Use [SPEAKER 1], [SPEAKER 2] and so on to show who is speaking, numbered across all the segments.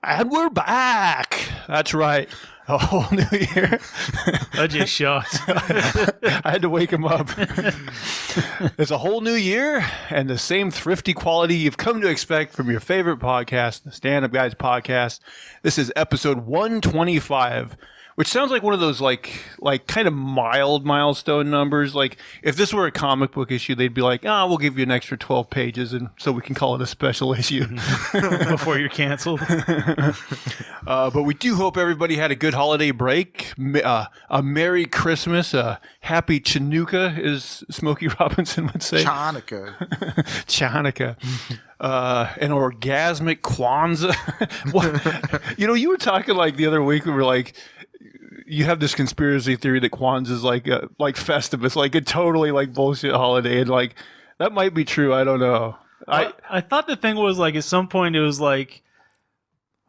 [SPEAKER 1] And we're back. That's right. A whole new year.
[SPEAKER 2] I just shot.
[SPEAKER 1] I had to wake him up. It's a whole new year and the same thrifty quality you've come to expect from your favorite podcast, the Stand Up Guys podcast. This is episode 125. Which sounds like one of those like kind of mild milestone numbers. Like if this were a comic book issue, they'd be like, we'll give you an extra 12 pages, and so we can call it a special issue
[SPEAKER 2] Before you're canceled.
[SPEAKER 1] But we do hope everybody had a good holiday break, a Merry Christmas, a Happy Chinooka, as Smokey Robinson would say.
[SPEAKER 3] Chanukah.
[SPEAKER 1] Chanukah. An orgasmic Kwanzaa. You were talking like the other week, we were like, you have this conspiracy theory that Kwanzaa is like Festivus, like a totally like bullshit holiday, and like that might be true. I don't know.
[SPEAKER 2] I thought the thing was like at some point it was like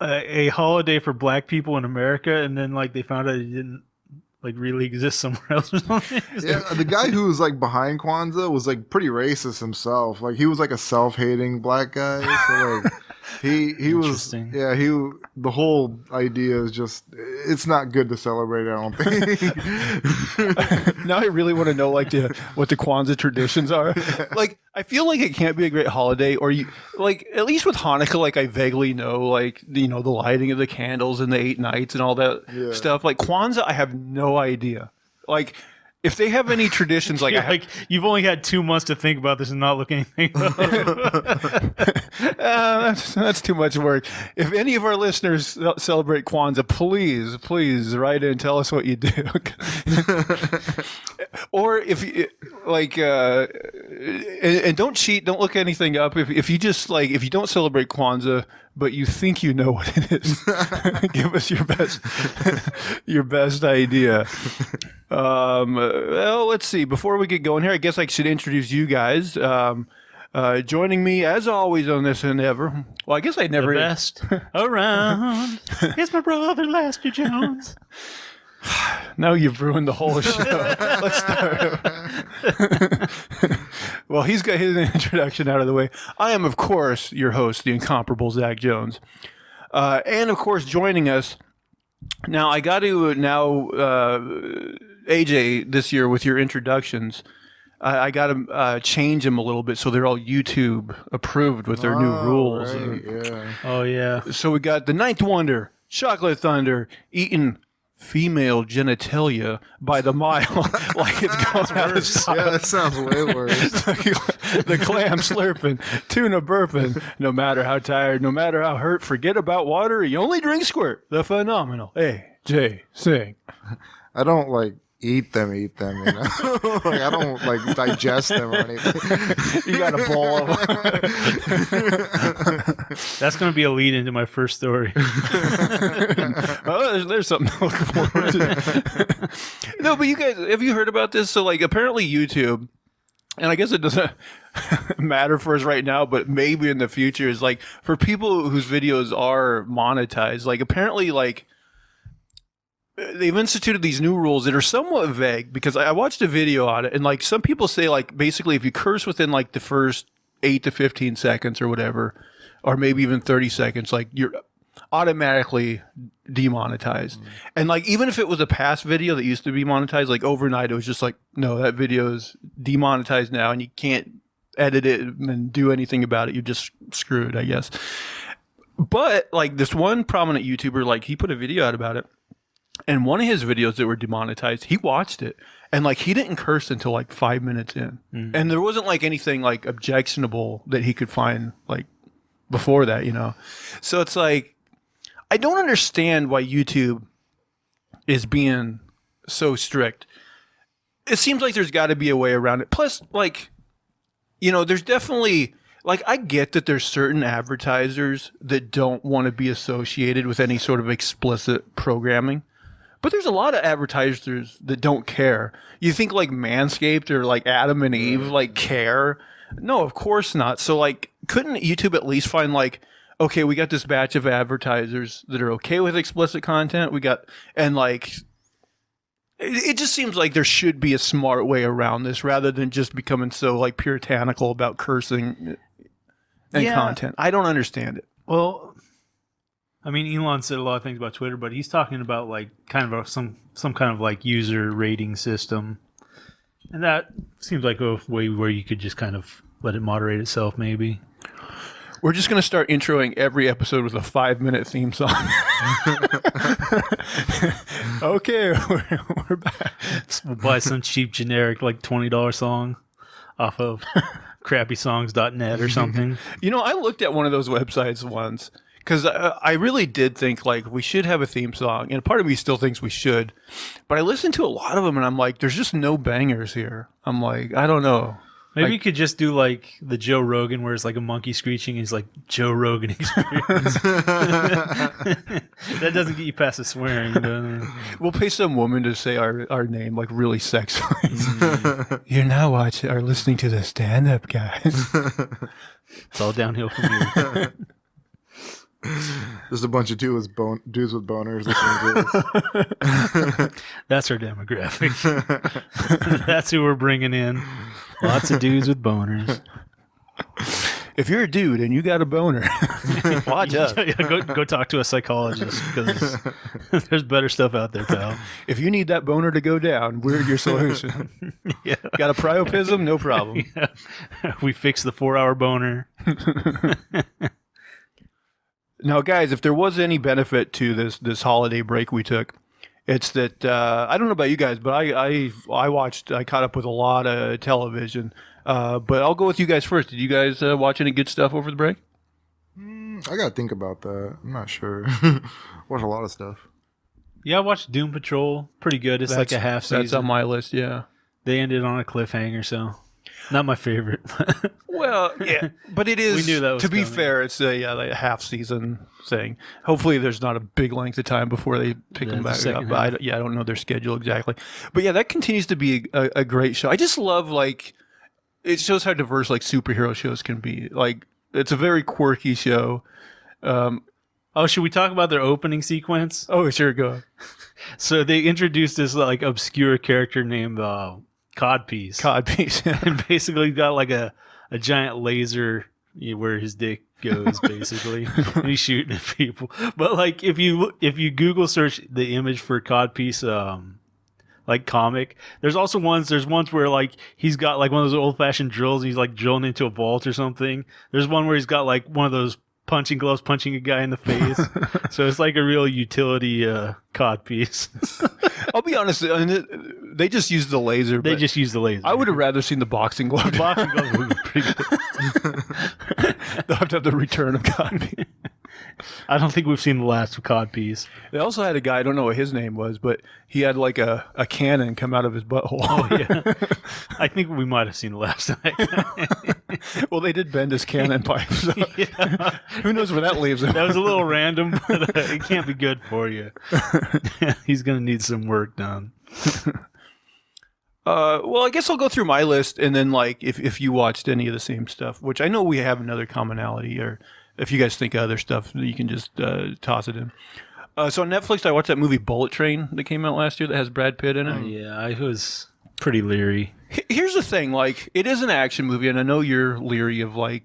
[SPEAKER 2] a holiday for black people in America, and then like they found out it didn't like really exist somewhere else or something.
[SPEAKER 3] Yeah, the guy who was like behind Kwanzaa was like pretty racist himself. Like he was like a self-hating black guy. So like he was the whole idea is just it's not good to celebrate, I don't think.
[SPEAKER 1] Now I really want to know what the Kwanzaa traditions are. Like I feel like it can't be a great holiday, or you like at least with Hanukkah, like I vaguely know like the lighting of the candles and the 8 nights and all that stuff. Like Kwanzaa, I have no idea. Like if they have any traditions, like
[SPEAKER 2] you've only had 2 months to think about this and not look anything up.
[SPEAKER 1] That's too much work. If any of our listeners celebrate Kwanzaa, please write in and tell us what you do. Or if you like, and don't cheat, don't look anything up. If you just like, if you don't celebrate Kwanzaa, but you think you know what it is, give us your best idea. Well, let's see. Before we get going here, I guess I should introduce you guys. Joining me, as always, on this endeavor. Well, I guess I never...
[SPEAKER 2] The best around. It's my brother, Lester Jones.
[SPEAKER 1] Now you've ruined the whole show. Let's start. Well, he's got his introduction out of the way. I am, of course, your host, the incomparable Zach Jones. And, of course, joining us... Now, I got to AJ, this year with your introductions... I got to change them a little bit so they're all YouTube approved with their new rules.
[SPEAKER 3] Right,
[SPEAKER 1] So we got the Ninth Wonder, Chocolate Thunder, eating female genitalia by the mile, like it's going out of style.
[SPEAKER 3] Yeah, that sounds way worse.
[SPEAKER 1] The clam slurping, tuna burping. No matter how tired, no matter how hurt, forget about water. You only drink squirt. The phenomenal AJ Singh.
[SPEAKER 3] I don't like eat them, like I don't like digest them or anything.
[SPEAKER 1] You got a ball of them.
[SPEAKER 2] That's going to be a lead into my first story.
[SPEAKER 1] Oh, there's something to look forward to. No, but you guys, have you heard about this? So like apparently YouTube, and I guess it doesn't matter for us right now, but maybe in the future is like for people whose videos are monetized, like apparently like they've instituted these new rules that are somewhat vague, because I watched a video on it, and like some people say like basically if you curse within like the first 8 to 15 seconds or whatever, or maybe even 30 seconds, like you're automatically demonetized. And like even if it was a past video that used to be monetized, like overnight it was just like, no, that video is demonetized now and you can't edit it and do anything about it. You're just screwed, I guess. But like this one prominent YouTuber, like he put a video out about it. And one of his videos that were demonetized, he watched it, and like he didn't curse until like 5 minutes in, and there wasn't like anything like objectionable that he could find like before that, So it's like I don't understand why YouTube is being so strict. It seems like there's got to be a way around it. Plus, like there's definitely like I get that there's certain advertisers that don't want to be associated with any sort of explicit programming. But there's a lot of advertisers that don't care. You think like Manscaped or like Adam and Eve like care? No, of course not. So like couldn't YouTube at least find like, okay, we got this batch of advertisers that are okay with explicit content. And like it just seems like there should be a smart way around this rather than just becoming so like puritanical about cursing and content. I don't understand it.
[SPEAKER 2] Well, I mean, Elon said a lot of things about Twitter, but he's talking about like kind of some kind of like user rating system, and that seems like a way where you could just kind of let it moderate itself, maybe.
[SPEAKER 1] We're just going to start introing every episode with a 5-minute theme song. Okay, we're back.
[SPEAKER 2] We'll buy some cheap generic like $20 song off of crappysongs.net or something.
[SPEAKER 1] You know, I looked at one of those websites once because I really did think like we should have a theme song, and part of me still thinks we should. But I listened to a lot of them, and I'm like, there's just no bangers here. I'm like, I don't know.
[SPEAKER 2] Maybe
[SPEAKER 1] like,
[SPEAKER 2] you could just do like the Joe Rogan, where it's like a monkey screeching. He's like Joe Rogan experience. That doesn't get you past the swearing. But,
[SPEAKER 1] we'll pay some woman to say our name like really sexily. You're now watching or listening to the stand-up guys.
[SPEAKER 2] It's all downhill from here.
[SPEAKER 3] Just a bunch of dudes with boners listening to this.
[SPEAKER 2] That's our demographic. That's who we're bringing in. Lots of dudes with boners.
[SPEAKER 1] If you're a dude and you got a boner, watch out.
[SPEAKER 2] Go talk to a psychologist because there's better stuff out there, pal.
[SPEAKER 1] If you need that boner to go down, we're your solution.
[SPEAKER 2] Yeah.
[SPEAKER 1] Got a priapism? No problem.
[SPEAKER 2] Yeah. We fix the 4-hour boner.
[SPEAKER 1] Now, guys, if there was any benefit to this holiday break we took, it's that I don't know about you guys, but I caught up with a lot of television. But I'll go with you guys first. Did you guys watch any good stuff over the break?
[SPEAKER 3] I gotta think about that. I'm not sure. Watch a lot of stuff.
[SPEAKER 2] Yeah, I watched Doom Patrol. Pretty good. It's like a half season.
[SPEAKER 1] That's on my list. Yeah.
[SPEAKER 2] They ended on a cliffhanger, so not my favorite.
[SPEAKER 1] Well, yeah, but it is.
[SPEAKER 2] We knew that was
[SPEAKER 1] to be
[SPEAKER 2] coming.
[SPEAKER 1] fair, it's like a half season thing. Hopefully, there's not a big length of time before they pick them
[SPEAKER 2] The
[SPEAKER 1] back
[SPEAKER 2] second
[SPEAKER 1] up. But
[SPEAKER 2] half.
[SPEAKER 1] I don't know their schedule exactly. But yeah, that continues to be a great show. I just love like it shows how diverse like superhero shows can be. Like it's a very quirky show.
[SPEAKER 2] Oh, should we talk about their opening sequence?
[SPEAKER 1] Oh, sure, go.
[SPEAKER 2] So they introduced this like obscure character named Codpiece.
[SPEAKER 1] Codpiece.
[SPEAKER 2] And basically got like a giant laser where his dick goes, basically. And he's shooting at people. But like if you Google search the image for Codpiece like comic, there's ones where like he's got like one of those old fashioned drills and he's like drilling into a vault or something. There's one where he's got like one of those punching gloves punching a guy in the face. So it's like a real utility Codpiece.
[SPEAKER 1] I'll be honest, they just used the laser.
[SPEAKER 2] They just use the laser.
[SPEAKER 1] I would have rather seen the boxing glove.
[SPEAKER 2] The boxing glove would be pretty good.
[SPEAKER 1] They'll have to have the return of Codpiece.
[SPEAKER 2] I don't think we've seen the last of Codpiece.
[SPEAKER 1] They also had a guy, I don't know what his name was, but he had like a cannon come out of his butthole.
[SPEAKER 2] Oh, yeah. I think we might have seen the last of that.
[SPEAKER 1] Well, they did bend his cannon pipe. So
[SPEAKER 2] Yeah.
[SPEAKER 1] who knows where that leaves him?
[SPEAKER 2] That was a little random, but it can't be good for you. He's going to need some work done.
[SPEAKER 1] Well, I guess I'll go through my list, and then like if you watched any of the same stuff, which I know we have another commonality, or if you guys think of other stuff, you can just toss it in. So on Netflix, I watched that movie Bullet Train that came out last year that has Brad Pitt in it.
[SPEAKER 2] Oh, yeah, I was pretty leery.
[SPEAKER 1] Here's the thing, like it is an action movie, and I know you're leery of like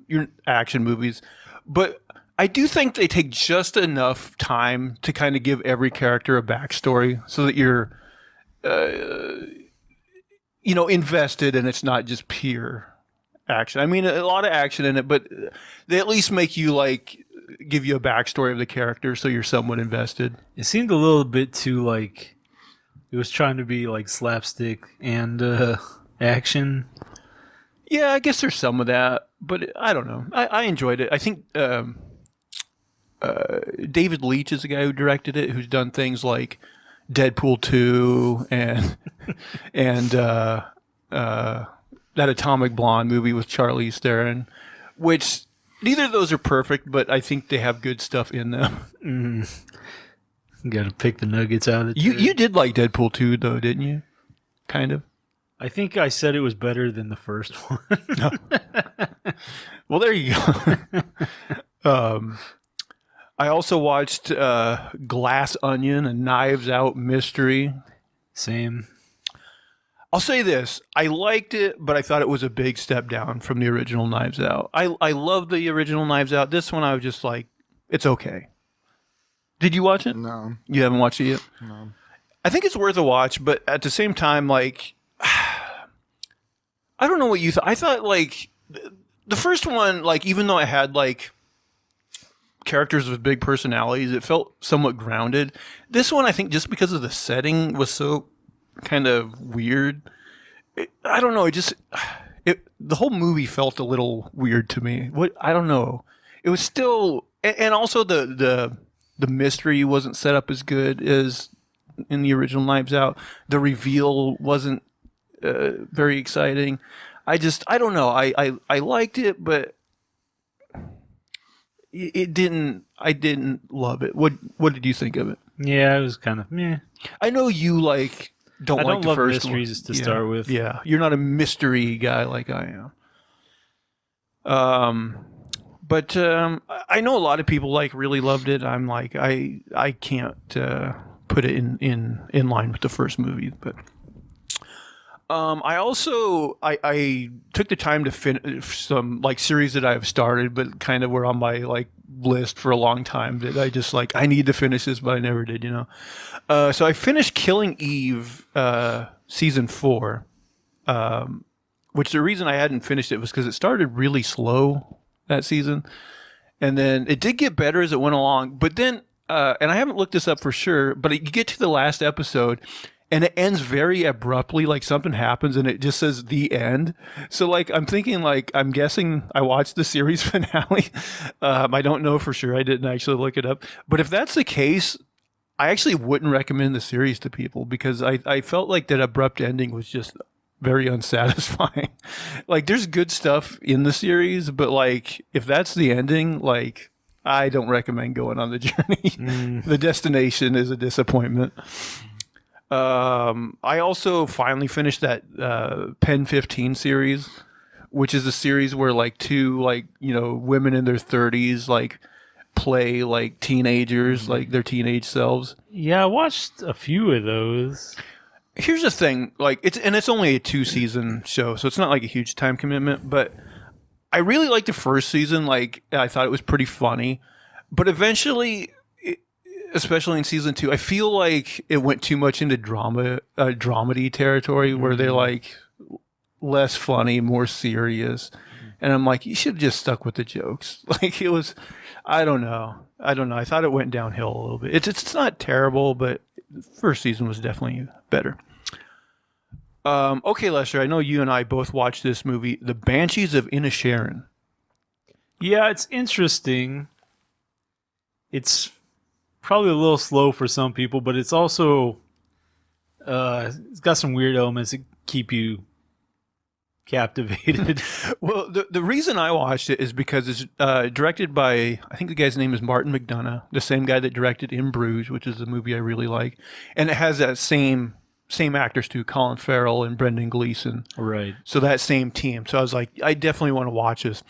[SPEAKER 1] your action movies, but I do think they take just enough time to kind of give every character a backstory so that you're invested and it's not just pure action. I mean, a lot of action in it, but they at least make you like give you a backstory of the character so you're somewhat invested.
[SPEAKER 2] It seemed a little bit too like it was trying to be like slapstick and action.
[SPEAKER 1] Yeah, I guess there's some of that, but I don't know. I enjoyed it. I think David Leitch is the guy who directed it, who's done things like Deadpool 2 and that Atomic Blonde movie with Charlize Theron, which neither of those are perfect, but I think they have good stuff in them.
[SPEAKER 2] You got to pick the nuggets out of it.
[SPEAKER 1] You did like Deadpool 2 though, didn't you? Kind of.
[SPEAKER 2] I think I said it was better than the first one.
[SPEAKER 1] No. Well, there you go. I also watched Glass Onion, a Knives Out mystery.
[SPEAKER 2] Same.
[SPEAKER 1] I'll say this. I liked it, but I thought it was a big step down from the original Knives Out. I love the original Knives Out. This one, I was just like, it's okay. Did you watch it?
[SPEAKER 3] No.
[SPEAKER 1] You haven't watched it yet?
[SPEAKER 3] No.
[SPEAKER 1] I think it's worth a watch, but at the same time, like, I don't know what you thought. I thought, like, the first one, like, even though it had, like, characters with big personalities, it felt somewhat grounded. This one, I think, just because of the setting was so kind of weird. I don't know. The whole movie felt a little weird to me. I don't know. It was still, and also the mystery wasn't set up as good as in the original Knives Out. The reveal wasn't very exciting. I don't know. I liked it, but it didn't. I didn't love it. What did you think of it?
[SPEAKER 2] Yeah, it was kind of meh.
[SPEAKER 1] I know you don't
[SPEAKER 2] I
[SPEAKER 1] like
[SPEAKER 2] don't
[SPEAKER 1] the
[SPEAKER 2] love
[SPEAKER 1] first
[SPEAKER 2] mysteries
[SPEAKER 1] one.
[SPEAKER 2] to start with.
[SPEAKER 1] Yeah, you're not a mystery guy like I am. But I know a lot of people really loved it. I'm like I can't put it in line with the first movie. But I also I took the time to finish some series that I've started, but kind of were on my list for a long time that I just I need to finish this, but I never did. So I finished Killing Eve season 4, which the reason I hadn't finished it was because it started really slow that season, and then it did get better as it went along. But then, and I haven't looked this up for sure, but you get to the last episode, and it ends very abruptly. Something happens, and it just says the end. So I'm thinking I'm guessing I watched the series finale. I don't know for sure. I didn't actually look it up. But if that's the case, I actually wouldn't recommend the series to people because I felt like that abrupt ending was just very unsatisfying. There's good stuff in the series, but if that's the ending, I don't recommend going on the journey. The destination is a disappointment. I also finally finished that Pen 15 series, which is a series where two women in their 30s play teenagers, their teenage selves.
[SPEAKER 2] Yeah, I watched a few of those.
[SPEAKER 1] Here's the thing, it's only a 2-season show, so it's not a huge time commitment, but I really liked the first season. I thought it was pretty funny, but eventually, especially in season 2, I feel like it went too much into dramedy territory where they're less funny, more serious. And I'm like, you should have just stuck with the jokes. It was, I don't know. I thought it went downhill a little bit. It's not terrible, but the first season was definitely better. Okay, Lester, I know you and I both watched this movie, The Banshees of Inisherin.
[SPEAKER 2] Yeah, it's interesting. It's probably a little slow for some people, but it's also it's got some weird elements that keep you captivated.
[SPEAKER 1] Well, the reason I watched it is because it's directed by, I think the guy's name is Martin McDonagh, the same guy that directed In Bruges, which is a movie I really like, and it has that same actors too, Colin Farrell and Brendan Gleeson.
[SPEAKER 2] Right.
[SPEAKER 1] So that same team. So I was like, I definitely want to watch this,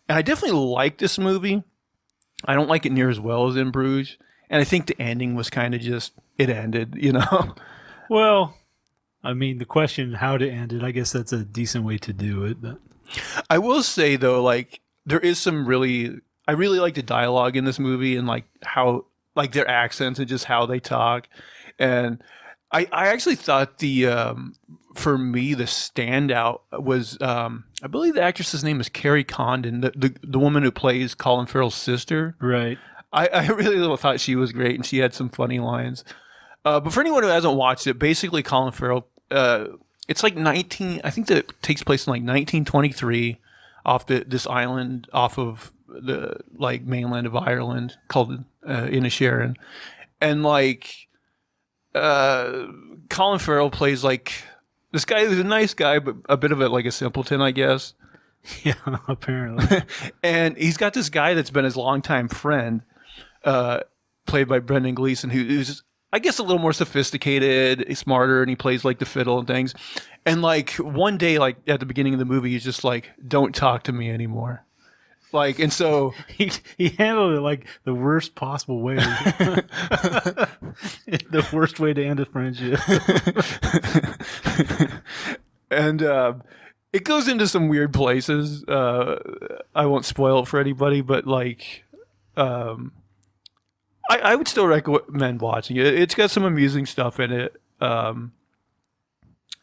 [SPEAKER 1] and I definitely like this movie. I don't like it near as well as In Bruges, and I think the ending was kind of just it ended,
[SPEAKER 2] Well, I mean, the question how to end it, I guess that's a decent way to do it. But
[SPEAKER 1] I will say though, there is some I really like the dialogue in this movie and how their accents and just how they talk. And I actually thought for me the standout was I believe the actress's name is Carrie Condon, the woman who plays Colin Farrell's sister.
[SPEAKER 2] Right.
[SPEAKER 1] I really thought she was great and she had some funny lines. But for anyone who hasn't watched it, basically Colin Farrell, it's I think that it takes place in 1923 off this island off of the mainland of Ireland called Inisherin. And Colin Farrell plays this guy who's a nice guy, but a bit of a simpleton, I guess.
[SPEAKER 2] Yeah, apparently.
[SPEAKER 1] And he's got this guy that's been his longtime friend, played by Brendan Gleeson, who's I guess a little more sophisticated, smarter, and he plays the fiddle and things. And one day, at the beginning of the movie, he's just "Don't talk to me anymore." And so
[SPEAKER 2] he handled it the worst possible way, the worst way to end a friendship.
[SPEAKER 1] And it goes into some weird places. I won't spoil it for anybody, but I would still recommend watching it. It's got some amusing stuff in it.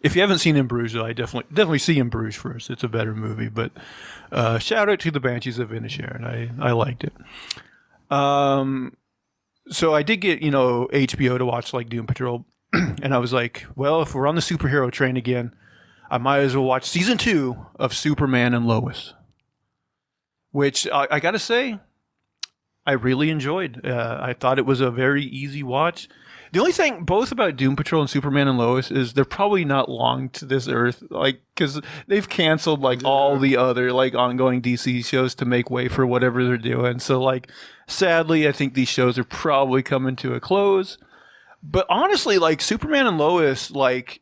[SPEAKER 1] If you haven't seen In Bruges, I definitely see In Bruges first. It's a better movie. But shout out to the Banshees of Inisherin. I liked it. So I did get HBO to watch like Doom Patrol, and I was like, well, if we're on the superhero train again, I might as well watch season 2 of Superman and Lois, which I gotta say, I really enjoyed. I thought it was a very easy watch. The only thing both about Doom Patrol and Superman and Lois is they're probably not long to this earth, like because they've canceled like all the other like ongoing DC shows to make way for whatever they're doing. So like, sadly, I think these shows are probably coming to a close. But honestly, like Superman and Lois, like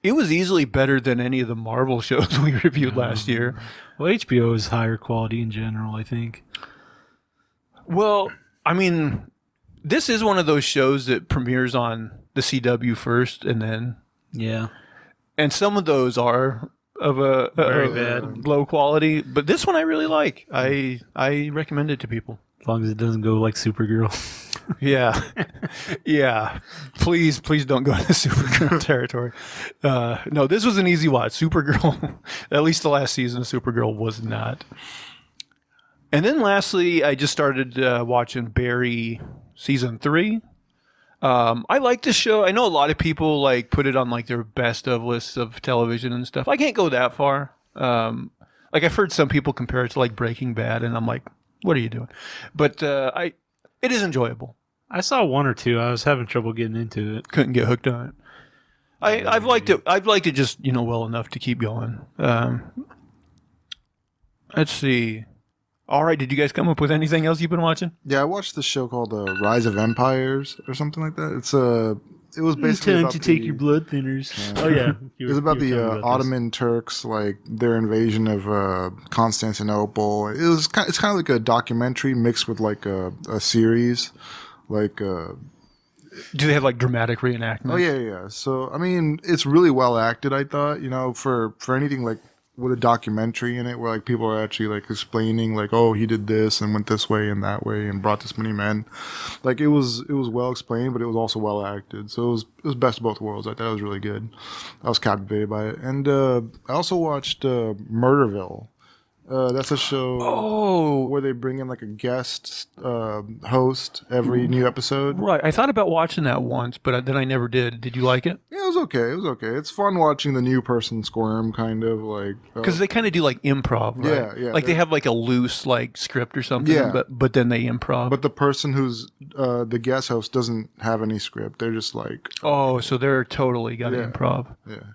[SPEAKER 1] it was easily better than any of the Marvel shows we reviewed last year.
[SPEAKER 2] Well, HBO is higher quality in general, I think.
[SPEAKER 1] Well, I mean, this is one of those shows that premieres on the CW first, and then and some of those are of a
[SPEAKER 2] very bad,
[SPEAKER 1] low quality. But this one I really like. I recommend it to people
[SPEAKER 2] as long as it doesn't go like Supergirl.
[SPEAKER 1] Yeah. Please don't go into Supergirl territory. No, this was an easy watch. Supergirl, at least the last season of Supergirl was not. And then lastly, I just started watching Barry season 3. I like this show. I know a lot of people like put it on like their best of lists of television and stuff. I can't go that far. Like I've heard some people compare it to like Breaking Bad, and I'm like, what are you doing? But it is enjoyable.
[SPEAKER 2] I saw 1 or 2. I was having trouble getting into it.
[SPEAKER 1] Couldn't get hooked on it. I've liked it. I've liked it just well enough to keep going. Let's see. All right, did you guys come up with anything else you've been watching?
[SPEAKER 3] Yeah, I watched this show called Rise of Empires or something like that. It was basically
[SPEAKER 2] time
[SPEAKER 3] about
[SPEAKER 2] to take your blood thinners. Oh yeah,
[SPEAKER 3] it was about the Ottoman Turks, like their invasion of Constantinople. It's kind of like a documentary mixed with like a series, like.
[SPEAKER 1] Do they have like dramatic reenactments?
[SPEAKER 3] Oh yeah. So I mean, it's really well acted. I thought, for anything like with a documentary in it, where like people are actually like explaining, like, oh, he did this and went this way and that way and brought this many men. Like it was well explained, but it was also well acted. So it was best of both worlds. I thought it was really good. I was captivated by it, and I also watched Murderville. That's a show where they bring in like a guest host every new episode.
[SPEAKER 1] Right. I thought about watching that once, but then I never did. Did you like it?
[SPEAKER 3] Yeah, it was okay. It's fun watching the new person squirm, kind of like
[SPEAKER 1] because they kind of do like improv, right?
[SPEAKER 3] Yeah.
[SPEAKER 1] Like they have like a loose like script or something. Yeah. But then they improv.
[SPEAKER 3] But the person who's the guest host doesn't have any script. They're just like
[SPEAKER 1] so they're totally got improv.
[SPEAKER 3] Yeah.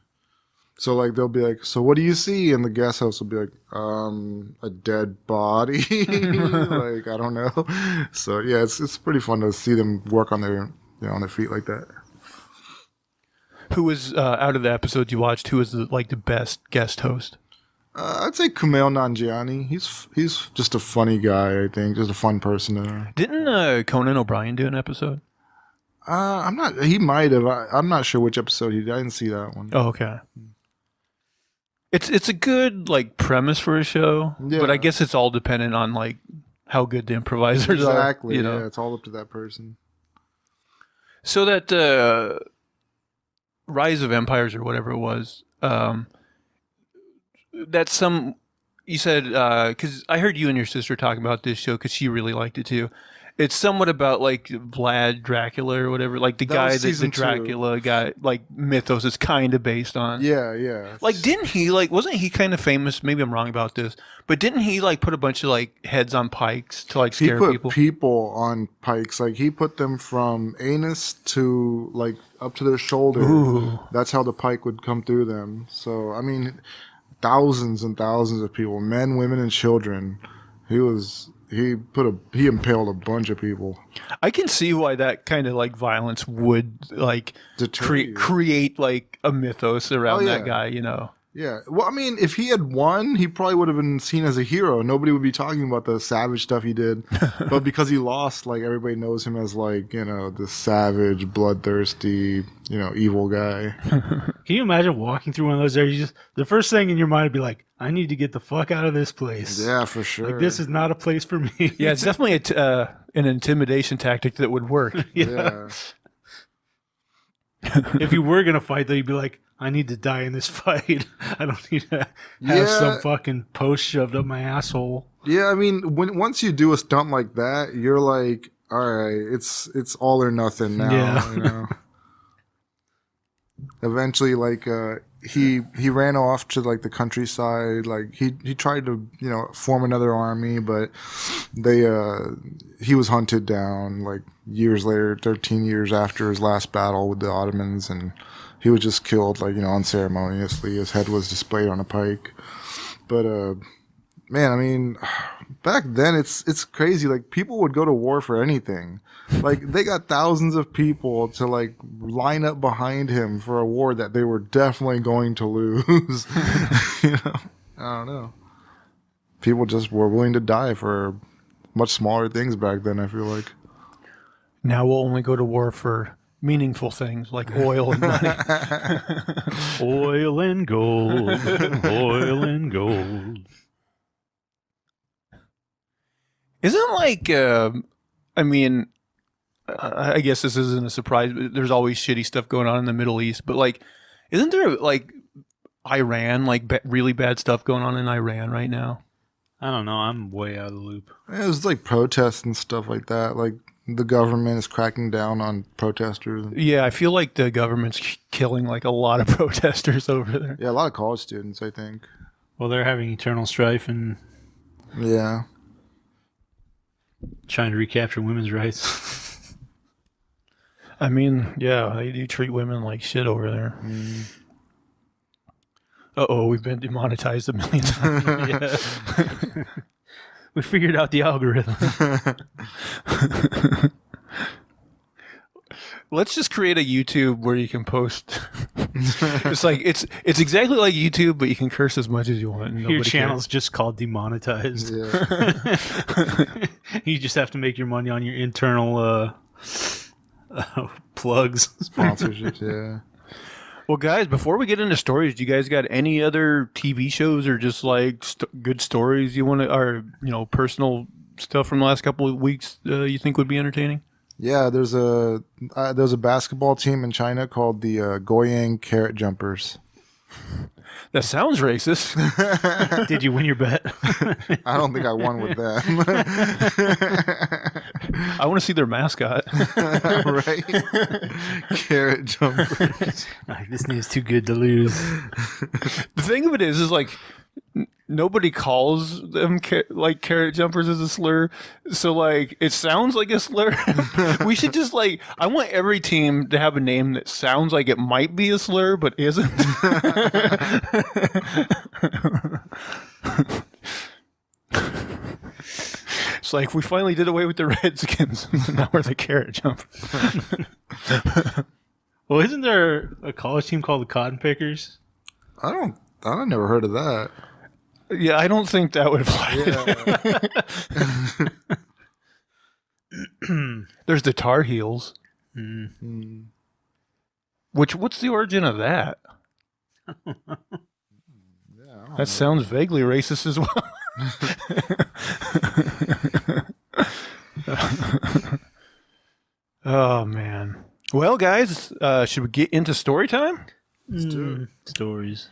[SPEAKER 3] So like they'll be like, so what do you see? And the guest host will be like, a dead body. Like I don't know. So yeah, it's pretty fun to see them work on their on their feet like that.
[SPEAKER 1] Who was out of the episodes you watched? Who was the best guest host?
[SPEAKER 3] I'd say Kumail Nanjiani. He's just a funny guy. I think just a fun person.
[SPEAKER 1] Didn't Conan O'Brien do an episode?
[SPEAKER 3] I'm not. He might have. I'm not sure which episode he did. I didn't see that one.
[SPEAKER 1] Oh, okay. It's a good like premise for a show, but I guess it's all dependent on like how good the improvisers are.
[SPEAKER 3] Exactly. Yeah, it's all up to that person.
[SPEAKER 1] So that Rise of Empires or whatever it was, that's some. You said because I heard you and your sister talking about this show because she really liked it too. It's somewhat about like Vlad Dracula or whatever, like the guy that the Dracula guy, like mythos is kind of based on.
[SPEAKER 3] Yeah.
[SPEAKER 1] Like, didn't he wasn't he kind of famous? Maybe I'm wrong about this, but didn't he like put a bunch of like heads on pikes to like scare people?
[SPEAKER 3] He put people on pikes, like he put them from anus to like up to their shoulder.
[SPEAKER 1] Ooh.
[SPEAKER 3] That's how the pike would come through them. So I mean, thousands and thousands of people, men, women, and children. He impaled a bunch of people.
[SPEAKER 1] I can see why that kind of like violence would like create like a mythos around that guy,
[SPEAKER 3] Yeah. Well, I mean, if he had won, he probably would have been seen as a hero. Nobody would be talking about the savage stuff he did. But because he lost, like everybody knows him as like, this savage, bloodthirsty, evil guy.
[SPEAKER 2] Can you imagine walking through one of those areas? The first thing in your mind would be like, I need to get the fuck out of this place.
[SPEAKER 3] Yeah, for sure.
[SPEAKER 2] Like, this is not a place for me.
[SPEAKER 1] Yeah, it's definitely an intimidation tactic that would work.
[SPEAKER 3] Yeah.
[SPEAKER 2] If you were gonna fight, though, you'd be like, I need to die in this fight. I don't need to have some fucking post shoved up my asshole.
[SPEAKER 3] Yeah, I mean, once you do a stunt like that, you're like, all right, it's all or nothing now.
[SPEAKER 2] Yeah.
[SPEAKER 3] You know? Eventually, like he ran off to like the countryside. Like he tried to form another army, but he was hunted down like years later, 13 years after his last battle with the Ottomans, and he was just killed like unceremoniously. His head was displayed on a pike. But man, I mean, back then it's crazy. Like people would go to war for anything. Like they got thousands of people to like line up behind him for a war that they were definitely going to lose. I don't know. People just were willing to die for much smaller things back then, I feel like.
[SPEAKER 1] Now we'll only go to war for meaningful things like oil and money.
[SPEAKER 2] Oil and gold. Oil and gold.
[SPEAKER 1] Isn't like, I mean, I guess this isn't a surprise, but there's always shitty stuff going on in the Middle East. But like, isn't there like Iran, like really bad stuff going on in Iran right now?
[SPEAKER 2] I don't know. I'm way out of the loop.
[SPEAKER 3] Yeah, there's like protests and stuff like that. Like the government is cracking down on protesters.
[SPEAKER 1] Yeah, I feel like the government's killing like a lot of protesters over there.
[SPEAKER 3] Yeah, a lot of college students, I think.
[SPEAKER 2] Well, they're having eternal strife and
[SPEAKER 3] yeah,
[SPEAKER 2] trying to recapture women's rights.
[SPEAKER 1] I mean, yeah, they do treat women like shit over there. Uh-oh, we've been demonetized a million times.
[SPEAKER 2] Yeah. We figured out the algorithm.
[SPEAKER 1] Let's just create a YouTube where you can post. It's like it's exactly like YouTube, but you can curse as much as you want. And
[SPEAKER 2] Your channel's just called demonetized.
[SPEAKER 3] yeah.
[SPEAKER 2] You just have to make your money on your internal plugs.
[SPEAKER 3] Sponsorships, yeah.
[SPEAKER 1] Well, guys, before we get into stories, do you guys got any other TV shows or just like good stories you want to, or personal stuff from the last couple of weeks you think would be entertaining?
[SPEAKER 3] Yeah, there's a basketball team in China called the Goyang Carrot Jumpers.
[SPEAKER 1] That sounds racist.
[SPEAKER 2] Did you win your bet?
[SPEAKER 3] I don't think I won with that.
[SPEAKER 1] I want to see their mascot.
[SPEAKER 3] Right? Carrot Jumpers.
[SPEAKER 2] This name's too good to lose.
[SPEAKER 1] The thing of it is like nobody calls them like carrot jumpers as a slur, so like it sounds like a slur. We should just like, I want every team to have a name that sounds like it might be a slur but isn't. It's like we finally did away with the Redskins. Now we're the carrot jumpers.
[SPEAKER 2] Well, isn't there a college team called the Cotton Pickers?
[SPEAKER 3] I've never heard of that.
[SPEAKER 1] Yeah, I don't think that would apply.
[SPEAKER 3] Yeah.
[SPEAKER 1] There's the Tar Heels.
[SPEAKER 3] Mm.
[SPEAKER 1] What's the origin of that?
[SPEAKER 3] Yeah,
[SPEAKER 1] That sounds vaguely racist as well. Oh man. Well, guys, should we get into story time?
[SPEAKER 3] Let's do it.
[SPEAKER 2] Stories.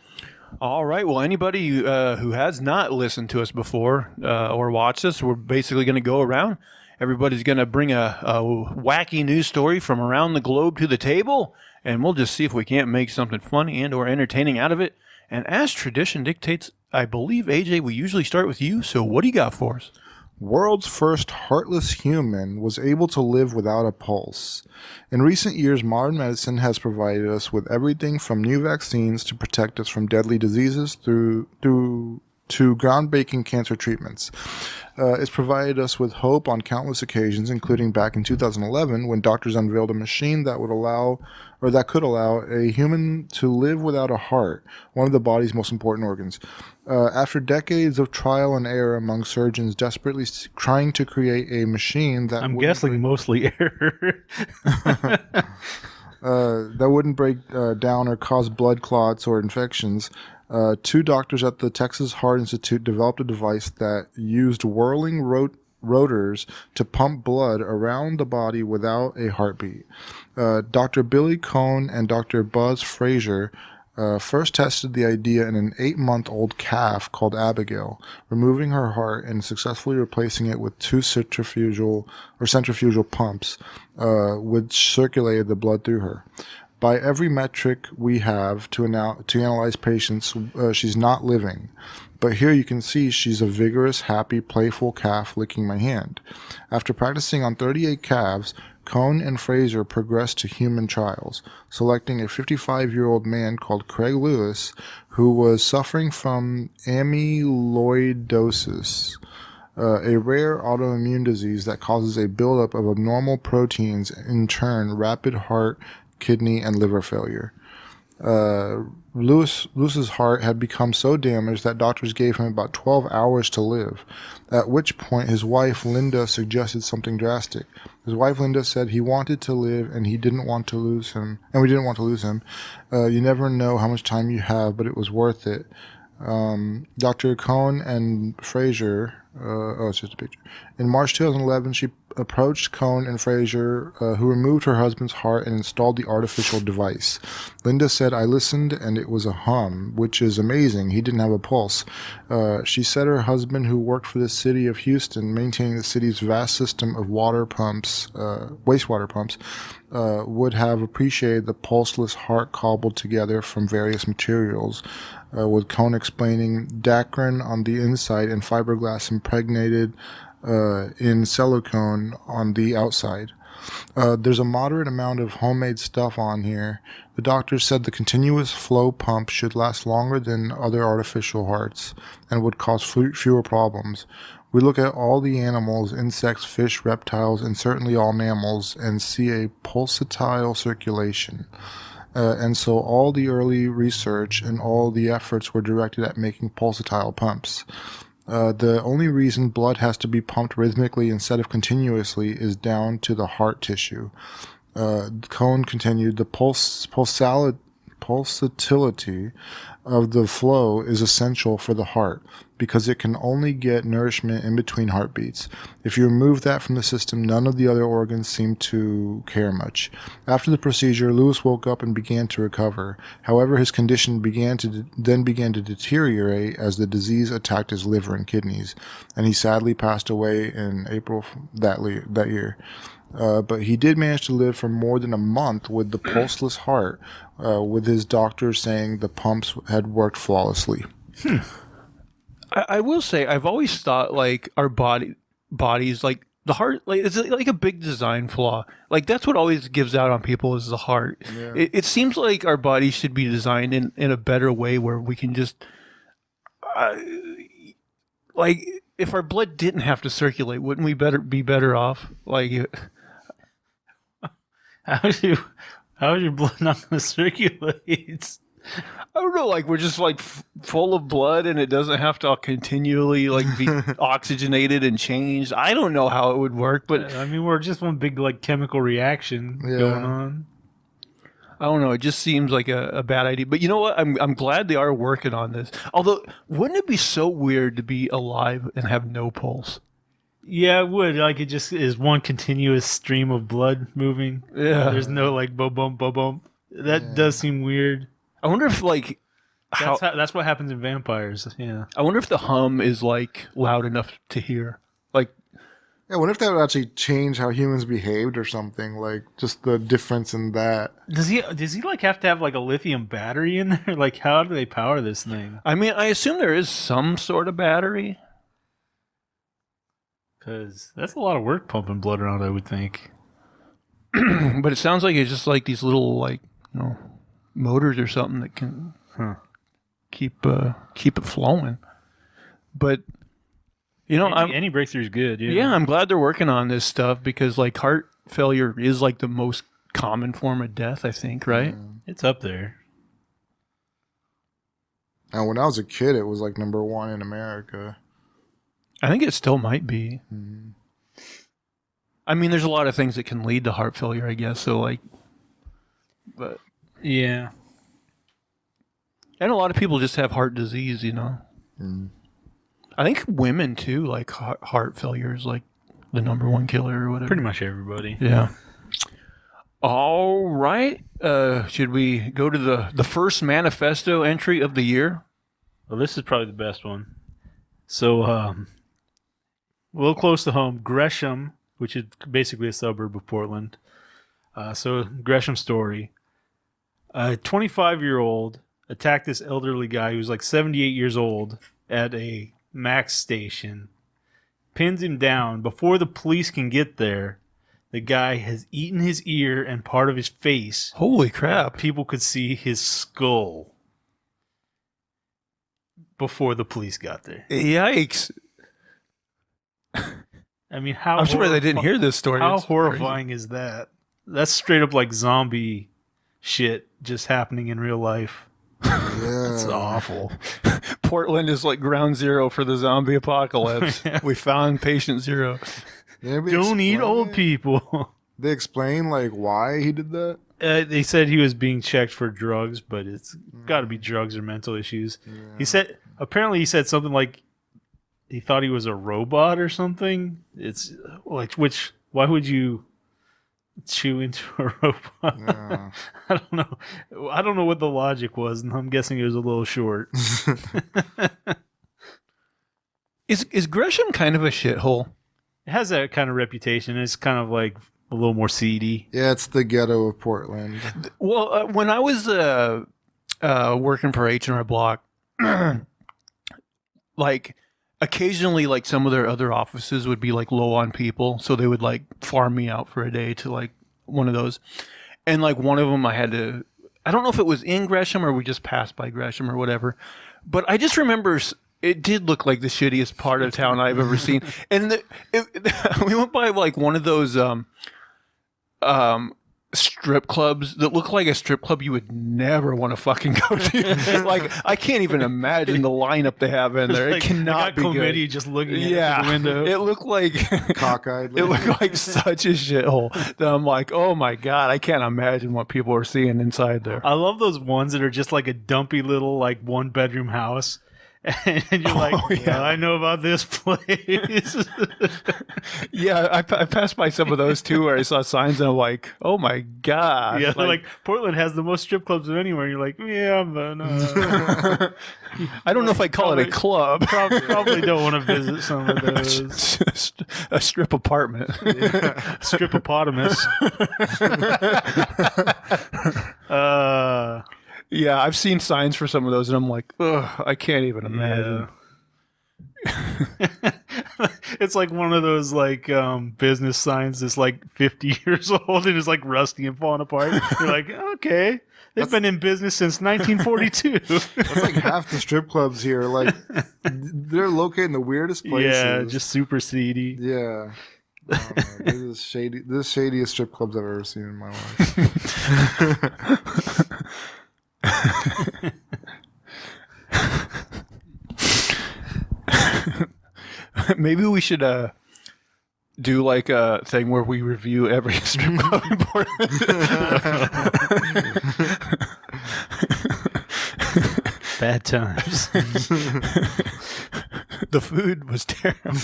[SPEAKER 1] All right. Well, anybody who has not listened to us before or watched us, we're basically going to go around. Everybody's going to bring a wacky news story from around the globe to the table, and we'll just see if we can't make something funny and or entertaining out of it. And as tradition dictates, I believe, AJ, we usually start with you. So what do you got for us?
[SPEAKER 3] World's first heartless human was able to live without a pulse. In recent years, modern medicine has provided us with everything from new vaccines to protect us from deadly diseases through to groundbreaking cancer treatments. It's provided us with hope on countless occasions, including back in 2011 when doctors unveiled a machine that could allow a human to live without a heart, one of the body's most important organs. After decades of trial and error among surgeons desperately trying to create a machine that
[SPEAKER 2] I'm guessing mostly error.
[SPEAKER 3] that wouldn't break down or cause blood clots or infections, two doctors at the Texas Heart Institute developed a device that used whirling rotors to pump blood around the body without a heartbeat. Dr. Billy Cohn and Dr. Buzz Frazier first tested the idea in an 8-month-old calf called Abigail, removing her heart and successfully replacing it with 2 centrifugal pumps, which circulated the blood through her. By every metric we have to analyze patients, she's not living. But here you can see she's a vigorous, happy, playful calf licking my hand. After practicing on 38 calves, Cohn and Fraser progressed to human trials, selecting a 55-year-old man called Craig Lewis, who was suffering from amyloidosis, a rare autoimmune disease that causes a buildup of abnormal proteins, in turn rapid heart, kidney, and liver failure. Lewis's heart had become so damaged that doctors gave him about 12 hours to live, at which point his wife Linda suggested something drastic. His wife Linda said he wanted to live and he didn't want to lose him, and we didn't want to lose him. You never know how much time you have, but it was worth it. Dr. Cohn and Fraser, it's just a picture. In March 2011, she approached Cohn and Fraser, who removed her husband's heart and installed the artificial device. Linda said, "I listened and it was a hum, which is amazing. He didn't have a pulse." She said her husband, who worked for the city of Houston, maintaining the city's vast system of wastewater pumps, would have appreciated the pulseless heart cobbled together from various materials, with Cohn explaining dacron on the inside and fiberglass impregnated in silicone on the outside. There's a moderate amount of homemade stuff on here. The doctor said the continuous flow pump should last longer than other artificial hearts and would cause fewer problems. We look at all the animals, insects, fish, reptiles, and certainly all mammals, and see a pulsatile circulation. And so all the early research and all the efforts were directed at making pulsatile pumps. The only reason blood has to be pumped rhythmically instead of continuously is down to the heart tissue. Cohn continued, the pulsatility of the flow is essential for the heart because it can only get nourishment in between heartbeats. If you remove that from the system, none of the other organs seem to care much. After the procedure, Lewis woke up and began to recover. However, his condition began to deteriorate as the disease attacked his liver and kidneys, and he sadly passed away in April that year. But he did manage to live for more than a month with the pulseless heart, with his doctor saying the pumps had worked flawlessly.
[SPEAKER 1] I will say, I've always thought like our bodies, like the heart, like it's like a big design flaw. Like that's what always gives out on people is the heart. Yeah. It seems like our bodies should be designed in a better way where we can just, like if our blood didn't have to circulate, wouldn't we be better off? Like,
[SPEAKER 2] how is your blood not going to circulate?
[SPEAKER 1] I don't know, like we're just like full of blood and it doesn't have to continually like be oxygenated and changed. I don't know how it would work, but
[SPEAKER 2] I mean, we're just one big like chemical reaction going on.
[SPEAKER 1] I don't know. It just seems like a bad idea. But you know what? I'm glad they are working on this. Although, wouldn't it be so weird to be alive and have no pulse?
[SPEAKER 2] Yeah, it would. Like it just is one continuous stream of blood moving.
[SPEAKER 1] Yeah.
[SPEAKER 2] There's no like bump. That does seem weird.
[SPEAKER 1] I wonder if like
[SPEAKER 2] that's what happens in vampires. Yeah.
[SPEAKER 1] I wonder if the hum is like loud enough to hear. Like,
[SPEAKER 3] yeah, I wonder if that would actually change how humans behaved or something. Like just the difference in that.
[SPEAKER 2] Does he like have to have like a lithium battery in there? Like how do they power this thing?
[SPEAKER 1] I mean, I assume there is some sort of battery.
[SPEAKER 2] Because that's a lot of work pumping blood around, I would think.
[SPEAKER 1] But it sounds like it's just like these little like motors or something that can keep it flowing. But
[SPEAKER 2] any breakthrough is good.
[SPEAKER 1] Yeah, I'm glad they're working on this stuff because like heart failure is like the most common form of death, I think, right?
[SPEAKER 2] It's up there.
[SPEAKER 3] And when I was a kid, it was like number 1 in America.
[SPEAKER 1] I think it still might be. Mm-hmm. I mean, there's a lot of things that can lead to heart failure, I guess. So like, but
[SPEAKER 2] yeah.
[SPEAKER 1] And a lot of people just have heart disease, Mm. I think women too, like heart failure is like the number one killer or whatever.
[SPEAKER 2] Pretty much everybody.
[SPEAKER 1] Yeah. All right. Should we go to the first manifesto entry of the year?
[SPEAKER 2] Well, this is probably the best one. So, a little close to home, Gresham, which is basically a suburb of Portland. So, Gresham story. A 25-year-old attacked this elderly guy who's like 78 years old at a Max station, pins him down. Before the police can get there, the guy has eaten his ear and part of his face.
[SPEAKER 1] Holy crap.
[SPEAKER 2] People could see his skull before the police got there.
[SPEAKER 1] Yikes.
[SPEAKER 2] I mean, how
[SPEAKER 1] I'm surprised I didn't hear this story.
[SPEAKER 2] How
[SPEAKER 1] It's
[SPEAKER 2] horrifying is that? That's straight up like zombie shit just happening in real life.
[SPEAKER 3] Yeah.
[SPEAKER 2] It's awful.
[SPEAKER 1] crazy. Portland is like ground zero for the zombie apocalypse. We found patient zero.
[SPEAKER 2] Don't eat old people.
[SPEAKER 3] They explain like why he did that.
[SPEAKER 2] They said he was being checked for drugs, but it's got to be drugs or mental issues.
[SPEAKER 3] Yeah.
[SPEAKER 2] He said something like he thought he was a robot or something. It's like, why would you chew into a robot?
[SPEAKER 3] Yeah.
[SPEAKER 2] I don't know what the logic was, and I'm guessing it was a little short.
[SPEAKER 1] Is Gresham kind of a shithole?
[SPEAKER 2] It has that kind of reputation. It's kind of like a little more seedy.
[SPEAKER 3] Yeah, it's the ghetto of Portland.
[SPEAKER 1] Well, when I was working for H&R Block, like occasionally, like some of their other offices would be like low on people, so they would like farm me out for a day to like one of those. And like one of them, I don't know if it was in Gresham or we just passed by Gresham or whatever, but I just remember it did look like the shittiest part of town I've ever seen. And we went by like one of those strip clubs that look like a strip club you would never want to fucking go to. Like, I can't even imagine the lineup they have in there.
[SPEAKER 2] Like,
[SPEAKER 1] It cannot be
[SPEAKER 2] committee
[SPEAKER 1] good.
[SPEAKER 2] just looking at the window.
[SPEAKER 1] It looked like
[SPEAKER 3] Cockeyed.
[SPEAKER 1] it looked like such a shithole that I'm like, oh my god, I can't imagine what people are seeing inside there.
[SPEAKER 2] I love those ones that are just like a dumpy little like 1-bedroom house. And you're like,
[SPEAKER 1] yeah.
[SPEAKER 2] I know about this place.
[SPEAKER 1] Yeah, I passed by some of those too where I saw signs and I'm like, oh my god.
[SPEAKER 2] Yeah, like Portland has the most strip clubs of anywhere. You're like, yeah, but
[SPEAKER 1] I don't know if I call it a club.
[SPEAKER 2] probably don't want to visit some of those.
[SPEAKER 1] A strip apartment.
[SPEAKER 2] Stripopotamus.
[SPEAKER 1] Yeah, I've seen signs for some of those, and I'm like, ugh, I can't even imagine.
[SPEAKER 2] Yeah. It's like one of those like business signs that's like 50 years old and is like rusty and falling apart. You're like, okay, they've been in business since 1942.
[SPEAKER 3] That's like half the strip clubs here. Like they're located in the weirdest places.
[SPEAKER 2] Yeah, just super seedy.
[SPEAKER 3] Yeah. This is shady. This is the shadiest strip clubs I've ever seen in my life.
[SPEAKER 1] Maybe we should do like a thing where we review every strip club in Portland.
[SPEAKER 2] Bad times.
[SPEAKER 1] The food was terrible.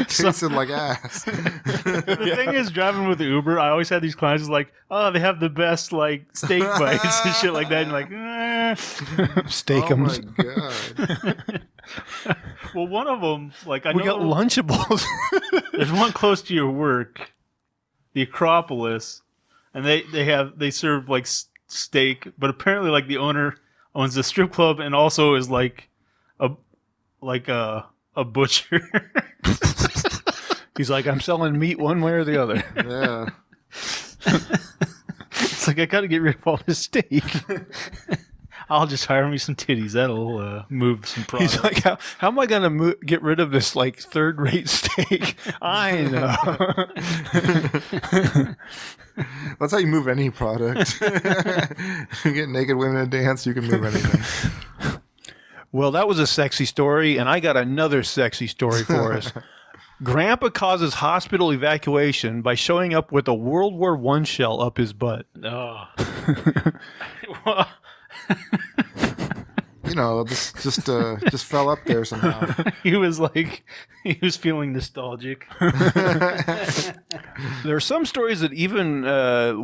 [SPEAKER 3] Tasted like ass.
[SPEAKER 2] The thing is, driving with Uber, I always had these clients like, oh, they have the best like steak bites and shit like that. And you're like,
[SPEAKER 1] Steakums.
[SPEAKER 3] Oh my god.
[SPEAKER 2] Well, one of them, like I
[SPEAKER 1] We
[SPEAKER 2] know
[SPEAKER 1] got Lunchables.
[SPEAKER 2] there's one close to your work, the Acropolis, and they serve like steak, but apparently like the owner owns a strip club and also is like a butcher.
[SPEAKER 1] He's like, I'm selling meat one way or the other.
[SPEAKER 3] Yeah.
[SPEAKER 2] It's like, I got to get rid of all this steak. I'll just hire me some titties. That'll move some product.
[SPEAKER 1] He's like, how am I going to get rid of this like third-rate steak? I know.
[SPEAKER 3] That's how you move any product. You get naked women to dance, you can move anything.
[SPEAKER 1] Well, that was a sexy story, and I got another sexy story for us. Grandpa causes hospital evacuation by showing up with a World War I shell up his butt.
[SPEAKER 2] Oh. Well,
[SPEAKER 3] just fell up there somehow.
[SPEAKER 2] He was feeling nostalgic.
[SPEAKER 1] There are some stories that even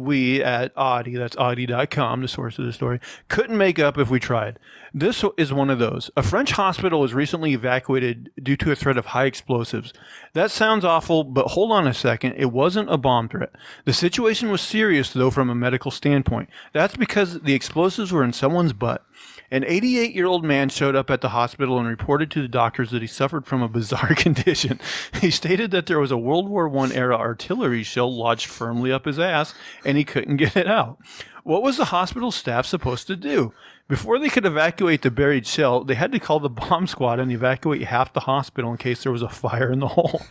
[SPEAKER 1] we at Audi, that's Audi.com, the source of the story, couldn't make up if we tried. This is one of those. A French hospital was recently evacuated due to a threat of high explosives. That sounds awful, but hold on a second. It wasn't a bomb threat. The situation was serious, though, from a medical standpoint. That's because the explosives were in someone's butt. An 88-year-old man showed up at the hospital and reported to the doctors that he suffered from a bizarre condition. He stated that there was a World War I-era artillery shell lodged firmly up his ass, and he couldn't get it out. What was the hospital staff supposed to do? Before they could evacuate the buried shell, they had to call the bomb squad and evacuate half the hospital in case there was a fire in the hole.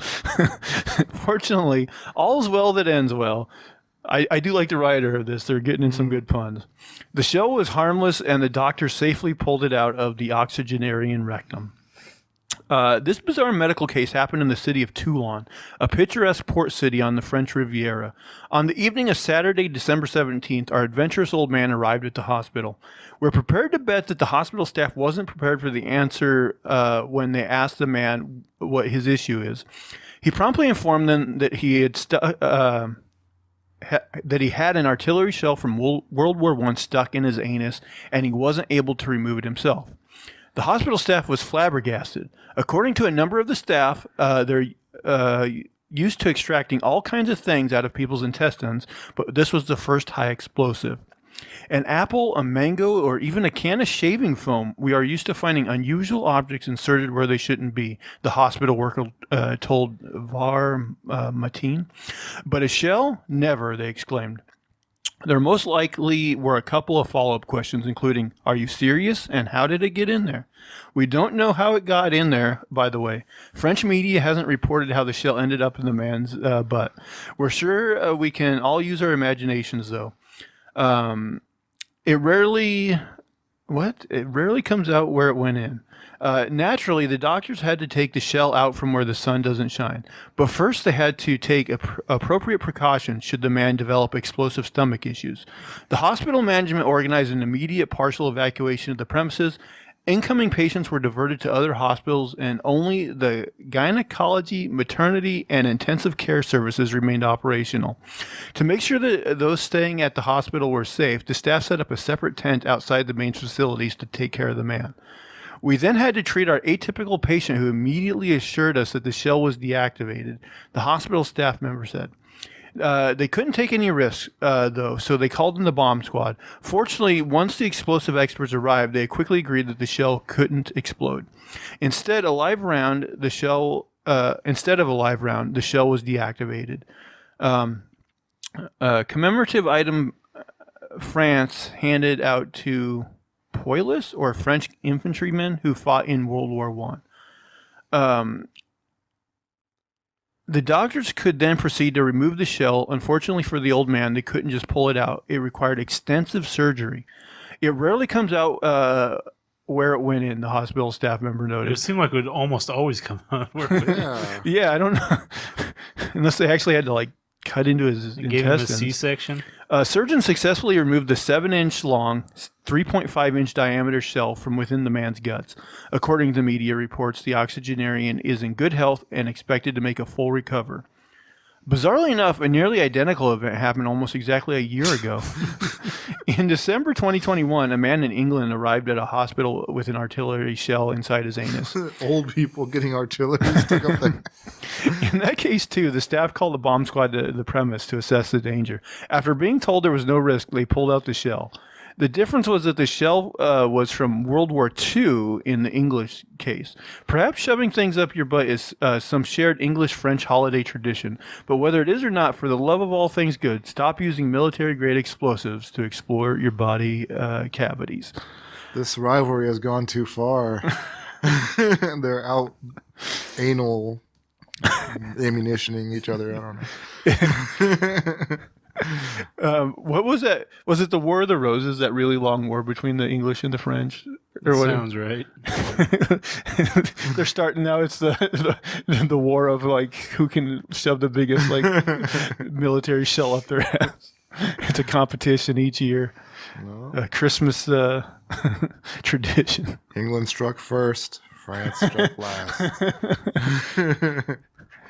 [SPEAKER 1] Fortunately, all's well that ends well. I do like the writer of this. They're getting in some good puns. The shell was harmless, and the doctor safely pulled it out of the octogenarian rectum. This bizarre medical case happened in the city of Toulon, a picturesque port city on the French Riviera. On the evening of Saturday, December 17th, our adventurous old man arrived at the hospital. We're prepared to bet that the hospital staff wasn't prepared for the answer when they asked the man what his issue is. He promptly informed them that he had an artillery shell from World War I stuck in his anus, and he wasn't able to remove it himself. The hospital staff was flabbergasted. According to a number of the staff, they're used to extracting all kinds of things out of people's intestines, but this was the first high explosive. An apple, a mango, or even a can of shaving foam, we are used to finding unusual objects inserted where they shouldn't be, the hospital worker told Var Matin. But a shell? Never, they exclaimed. There most likely were a couple of follow-up questions, including, are you serious, and how did it get in there? We don't know how it got in there, by the way. French media hasn't reported how the shell ended up in the man's butt. We're sure we can all use our imaginations, though. It rarely comes out where it went in. Naturally, the doctors had to take the shell out from where the sun doesn't shine. But first, they had to take appropriate precautions should the man develop explosive stomach issues. The hospital management organized an immediate partial evacuation of the premises. Incoming patients were diverted to other hospitals, and only the gynecology, maternity, and intensive care services remained operational. To make sure that those staying at the hospital were safe, the staff set up a separate tent outside the main facilities to take care of the man. We then had to treat our atypical patient, who immediately assured us that the shell was deactivated, the hospital staff member said. They couldn't take any risks, though, so they called in the bomb squad. Fortunately, once the explosive experts arrived, they quickly agreed that the shell couldn't explode. Instead of a live round, the shell was deactivated. Commemorative item France handed out to poilus, or French infantrymen who fought in World War I. The doctors could then proceed to remove the shell. Unfortunately for the old man, they couldn't just pull it out. It required extensive surgery. It rarely comes out where it went in, the hospital staff member noted.
[SPEAKER 2] It seemed like it would almost always come out where it went in.
[SPEAKER 1] Yeah, I don't know. Unless they actually had to cut into his intestines.
[SPEAKER 2] Gave him a C-section.
[SPEAKER 1] Surgeons successfully removed the 7-inch long, 3.5-inch diameter shell from within the man's guts. According to media reports, the octogenarian is in good health and expected to make a full recovery. Bizarrely enough, a nearly identical event happened almost exactly a year ago. In December 2021, a man in England arrived at a hospital with an artillery shell inside his anus.
[SPEAKER 3] Old people getting artillery stuck up there.
[SPEAKER 1] In that case, too, the staff called the bomb squad to the premise to assess the danger. After being told there was no risk, they pulled out the shell. The difference was that the shell was from World War II in the English case. Perhaps shoving things up your butt is some shared English-French holiday tradition, but whether it is or not, for the love of all things good, stop using military-grade explosives to explore your body cavities.
[SPEAKER 3] This rivalry has gone too far. They're out anal ammunitioning each other. I don't know.
[SPEAKER 1] What was that? Was it the War of the Roses, that really long war between the English and the French?
[SPEAKER 2] Or sounds right.
[SPEAKER 1] They're starting now. It's the war of who can shove the biggest military shell up their ass. It's a competition each year. No. Christmas tradition.
[SPEAKER 3] England struck first, France struck last.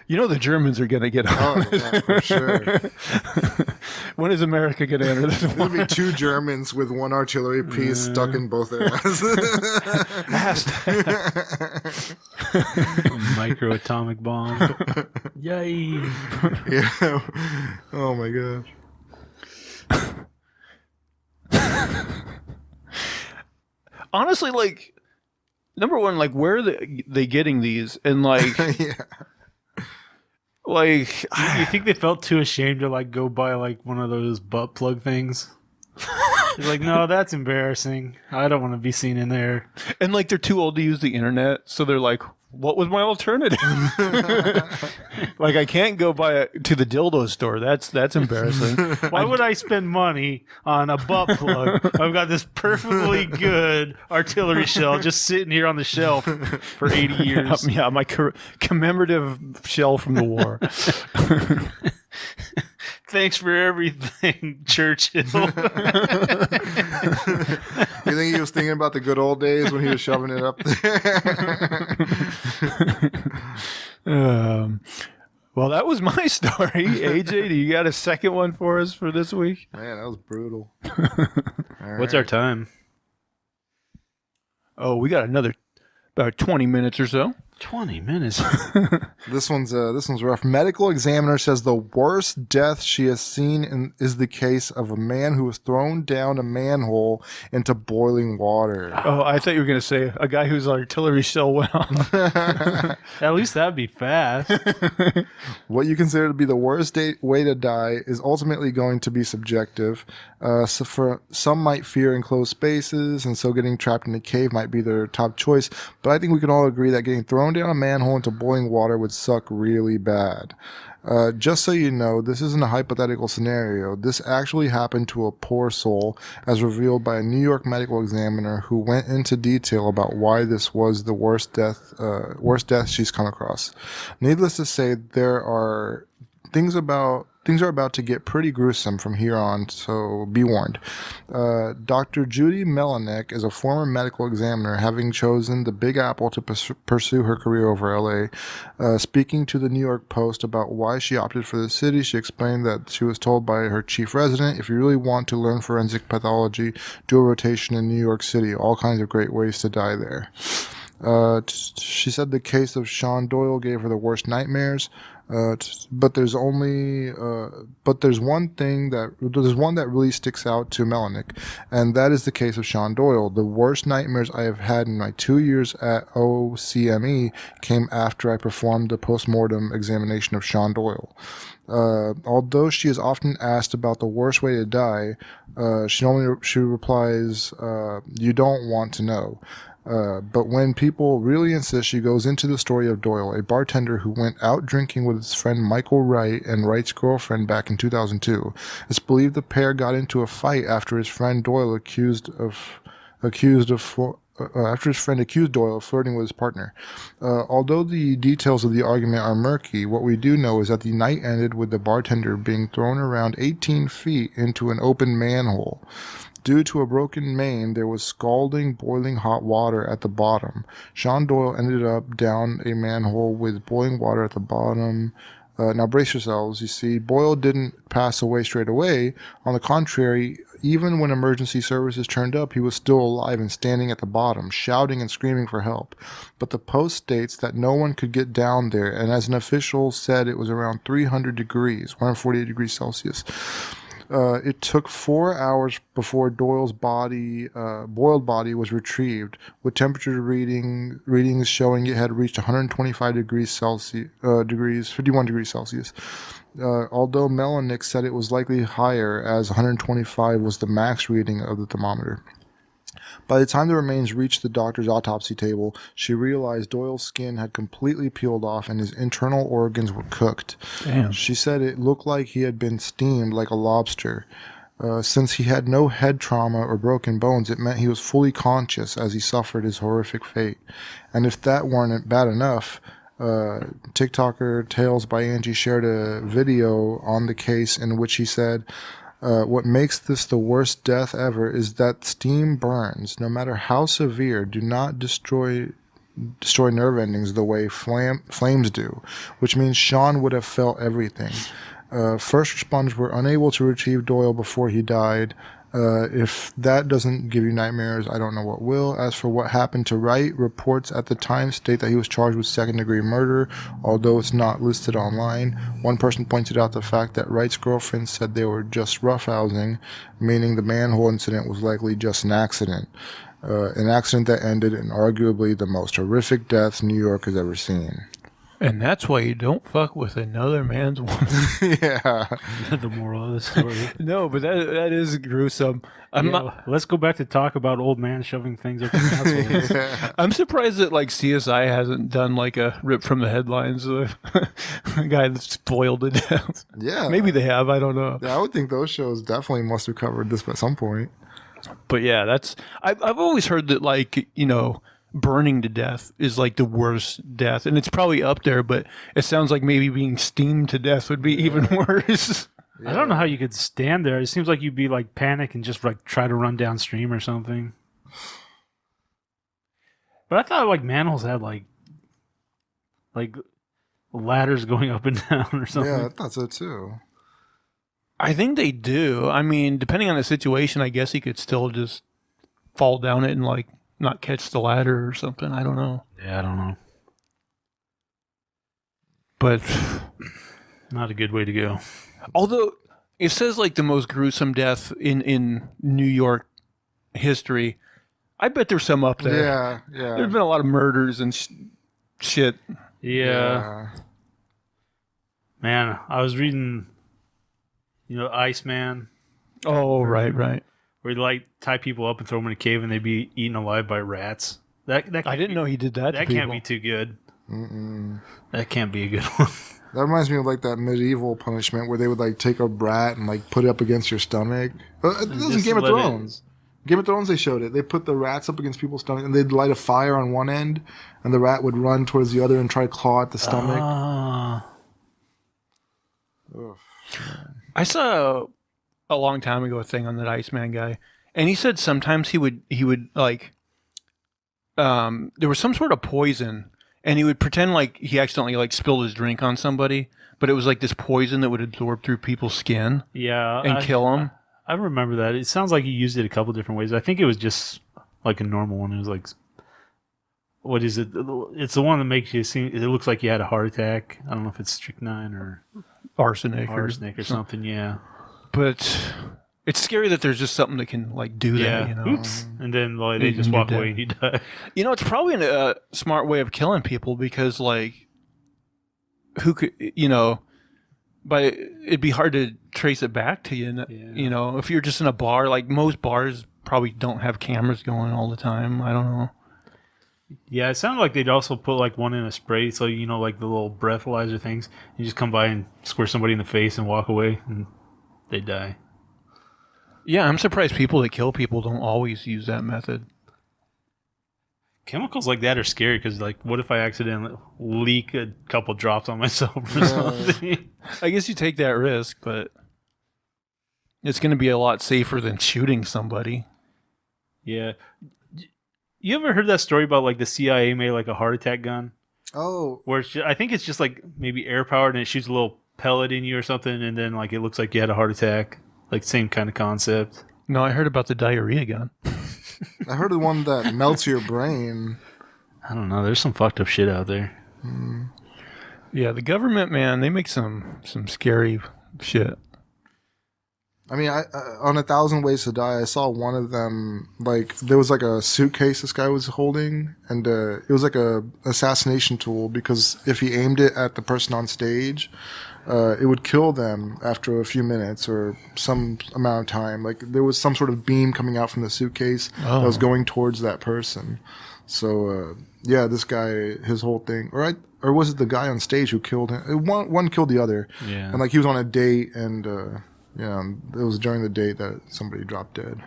[SPEAKER 1] You know the Germans are going to get on.
[SPEAKER 3] Oh, yeah, for sure.
[SPEAKER 1] When is America going to enter this
[SPEAKER 3] There'll
[SPEAKER 1] war?
[SPEAKER 3] be 2 Germans with 1 artillery piece stuck in both their asses.
[SPEAKER 2] Micro atomic bomb. Yay!
[SPEAKER 3] Yeah. Oh my gosh.
[SPEAKER 1] Honestly, like, number one, like, where are they getting these? And, like,
[SPEAKER 3] Yeah.
[SPEAKER 1] like,
[SPEAKER 2] You think they felt too ashamed to like go buy like one of those butt plug things? You're like, no, that's embarrassing. I don't want to be seen in there.
[SPEAKER 1] and, like, they're too old to use the internet, so they're like, what was my alternative? Like, I can't go buy it to the dildo store. That's embarrassing.
[SPEAKER 2] Why would I spend money on a butt plug? I've got this perfectly good artillery shell just sitting here on the shelf for 80 years.
[SPEAKER 1] Yeah, my commemorative shell from the war.
[SPEAKER 2] Thanks for everything, Churchill.
[SPEAKER 3] You think he was thinking about the good old days when he was shoving it up there?
[SPEAKER 1] Well, that was my story. AJ, do you got a second one for us for this week?
[SPEAKER 3] Man, that was brutal.
[SPEAKER 2] What's our time?
[SPEAKER 1] Oh, we got another about 20 minutes or so.
[SPEAKER 2] 20 minutes.
[SPEAKER 3] This one's rough. Medical examiner says the worst death she has seen is the case of a man who was thrown down a manhole into boiling water.
[SPEAKER 1] Oh, I thought you were going to say a guy whose artillery shell went off.
[SPEAKER 2] At least that'd be fast.
[SPEAKER 3] What you consider to be the worst way to die is ultimately going to be subjective. So for some might fear enclosed spaces, and so getting trapped in a cave might be their top choice. But I think we can all agree that getting thrown down a manhole into boiling water would suck really bad. Just so you know, this isn't a hypothetical scenario. This actually happened to a poor soul, as revealed by a New York medical examiner who went into detail about why this was the worst death she's come across. Needless to say, things are about to get pretty gruesome from here on, so be warned. Dr. Judy Melanek is a former medical examiner, having chosen the Big Apple to pursue her career over LA. Speaking to the New York Post about why she opted for the city, she explained that she was told by her chief resident, if you really want to learn forensic pathology, do a rotation in New York City. All kinds of great ways to die there. She said the case of Sean Doyle gave her the worst nightmares. But there's one that really sticks out to Melanek, and that is the case of Sean Doyle. The worst nightmares I have had in my 2 years at OCME came after I performed the post-mortem examination of Sean Doyle. Although she is often asked about the worst way to die, she replies, "You don't want to know." But when people really insist, she goes into the story of Doyle, a bartender who went out drinking with his friend Michael Wright and Wright's girlfriend back in 2002. It's believed the pair got into a fight after his friend accused Doyle of flirting with his partner. Although the details of the argument are murky, what we do know is that the night ended with the bartender being thrown around 18 feet into an open manhole. Due to a broken main, there was scalding, boiling hot water at the bottom. Sean Doyle ended up down a manhole with boiling water at the bottom. Now brace yourselves. You see, Doyle didn't pass away straight away. On the contrary, even when emergency services turned up, he was still alive and standing at the bottom, shouting and screaming for help. But the Post states that no one could get down there, and as an official said, it was around 300 degrees, 148 degrees Celsius. It took 4 hours before Doyle's boiled body was retrieved, with temperature readings showing it had reached 125 degrees Celsius, 51 degrees Celsius. Although Melanek said it was likely higher, as 125 was the max reading of the thermometer. By the time the remains reached the doctor's autopsy table, she realized Doyle's skin had completely peeled off and his internal organs were cooked.
[SPEAKER 1] Damn.
[SPEAKER 3] She said it looked like he had been steamed like a lobster. Since he had no head trauma or broken bones, it meant he was fully conscious as he suffered his horrific fate. And if that weren't bad enough, TikToker Tales by Angie shared a video on the case in which he said, What makes this the worst death ever is that steam burns, no matter how severe, do not destroy nerve endings the way flames do, which means Sean would have felt everything. First responders were unable to retrieve Doyle before he died. If that doesn't give you nightmares, I don't know what will. As for what happened to Wright, reports at the time state that he was charged with second-degree murder, although it's not listed online. One person pointed out the fact that Wright's girlfriend said they were just roughhousing, meaning the manhole incident was likely just an accident. An accident that ended in arguably the most horrific death New York has ever seen.
[SPEAKER 1] And that's why you don't fuck with another man's woman.
[SPEAKER 3] Yeah.
[SPEAKER 2] The moral of the story.
[SPEAKER 1] No, but that is gruesome.
[SPEAKER 2] Let's go back to talk about old man shoving things up his assholes.
[SPEAKER 3] Yeah.
[SPEAKER 1] I'm surprised that like CSI hasn't done like a rip from the headlines of a guy that's boiled to death.
[SPEAKER 3] Yeah.
[SPEAKER 1] Maybe they have. I don't know.
[SPEAKER 3] Yeah, I would think those shows definitely must have covered this at some point.
[SPEAKER 1] But yeah, I've always heard that like, you know, burning to death is like the worst death, and it's probably up there, but it sounds like maybe being steamed to death would be even worse.
[SPEAKER 3] Yeah.
[SPEAKER 2] I don't know how you could stand there. It seems like you'd be like panic and just like try to run downstream or something. But I thought like manholes had like ladders going up and down or something.
[SPEAKER 3] Yeah, I thought so too.
[SPEAKER 1] I think they do. I mean, depending on the situation, I guess he could still just fall down it and like not catch the ladder or something. I don't know.
[SPEAKER 2] Yeah, I don't know.
[SPEAKER 1] But
[SPEAKER 2] Not a good way to go.
[SPEAKER 1] although it says like the most gruesome death in New York history, I bet there's some up there.
[SPEAKER 3] Yeah, yeah.
[SPEAKER 1] There's been a lot of murders and shit.
[SPEAKER 2] Yeah. Man, I was reading, Iceman,
[SPEAKER 1] Oh, right.
[SPEAKER 2] where he like tie people up and throw them in a cave and they'd be eaten alive by rats. That
[SPEAKER 1] I didn't know he did that.
[SPEAKER 2] That
[SPEAKER 1] to
[SPEAKER 2] can't
[SPEAKER 1] people.
[SPEAKER 2] be too good.
[SPEAKER 3] Mm-mm.
[SPEAKER 2] That can't be a good one.
[SPEAKER 3] That reminds me of like that medieval punishment where they would like take a rat and like put it up against your stomach. This is in
[SPEAKER 2] just
[SPEAKER 3] Game of
[SPEAKER 2] let it-
[SPEAKER 3] Thrones. Game of Thrones, they showed it. They put the rats up against people's stomach and they'd light a fire on one end, and the rat would run towards the other and try to claw at the stomach. Ugh.
[SPEAKER 1] I saw a long time ago a thing on that Iceman guy, and he said sometimes he would like there was some sort of poison, and he would pretend like he accidentally like spilled his drink on somebody, but it was like this poison that would absorb through people's skin
[SPEAKER 2] Yeah.
[SPEAKER 1] and kill them.
[SPEAKER 2] I remember that. It sounds like he used it a couple different ways. I think it was just like a normal one. It was like, what is it? It's the one that makes you seem, it looks like you had a heart attack. I don't know if it's strychnine or
[SPEAKER 1] Arsenic
[SPEAKER 2] or something. Yeah.
[SPEAKER 1] But it's scary that there's just something that can like do that. You know?
[SPEAKER 2] Oops. And then like, they just
[SPEAKER 1] And
[SPEAKER 2] walk
[SPEAKER 1] you're
[SPEAKER 2] away and you die.
[SPEAKER 1] You know, it's probably a smart way of killing people because, like, who could, but it'd be hard to trace it back to you.
[SPEAKER 2] Yeah.
[SPEAKER 1] If you're just in a bar, like most bars probably don't have cameras going all the time. I don't know.
[SPEAKER 2] Yeah, it sounded like they'd also put like one in a spray, so like the little breathalyzer things. You just come by and squirt somebody in the face and walk away, and they die.
[SPEAKER 1] Yeah, I'm surprised people that kill people don't always use that method.
[SPEAKER 2] Chemicals like that are scary because, like, what if I accidentally leak a couple drops on myself or something?
[SPEAKER 1] I guess you take that risk, but it's going to be a lot safer than shooting somebody.
[SPEAKER 2] Yeah. You ever heard that story about like the CIA made like a heart attack gun?
[SPEAKER 3] Oh,
[SPEAKER 2] Where I think it's just like maybe air powered and it shoots a little pellet in you or something, and then like it looks like you had a heart attack. Like same kind of concept.
[SPEAKER 1] No, I heard about the diarrhea gun.
[SPEAKER 3] I heard of one that melts your brain.
[SPEAKER 2] I don't know. There's some fucked up shit out there.
[SPEAKER 1] Yeah, the government, man, they make some scary shit.
[SPEAKER 3] I mean, on 1,000 Ways to Die, I saw one of them, like, there was like a suitcase this guy was holding, and it was like a assassination tool, because if he aimed it at the person on stage, it would kill them after a few minutes or some amount of time. Like, there was some sort of beam coming out from the suitcase that was going towards that person. So, yeah, this guy, his whole thing, or was it the guy on stage who killed him? One killed the other.
[SPEAKER 2] Yeah.
[SPEAKER 3] And, like, he was on a date, and... yeah, it was during the date that somebody dropped dead.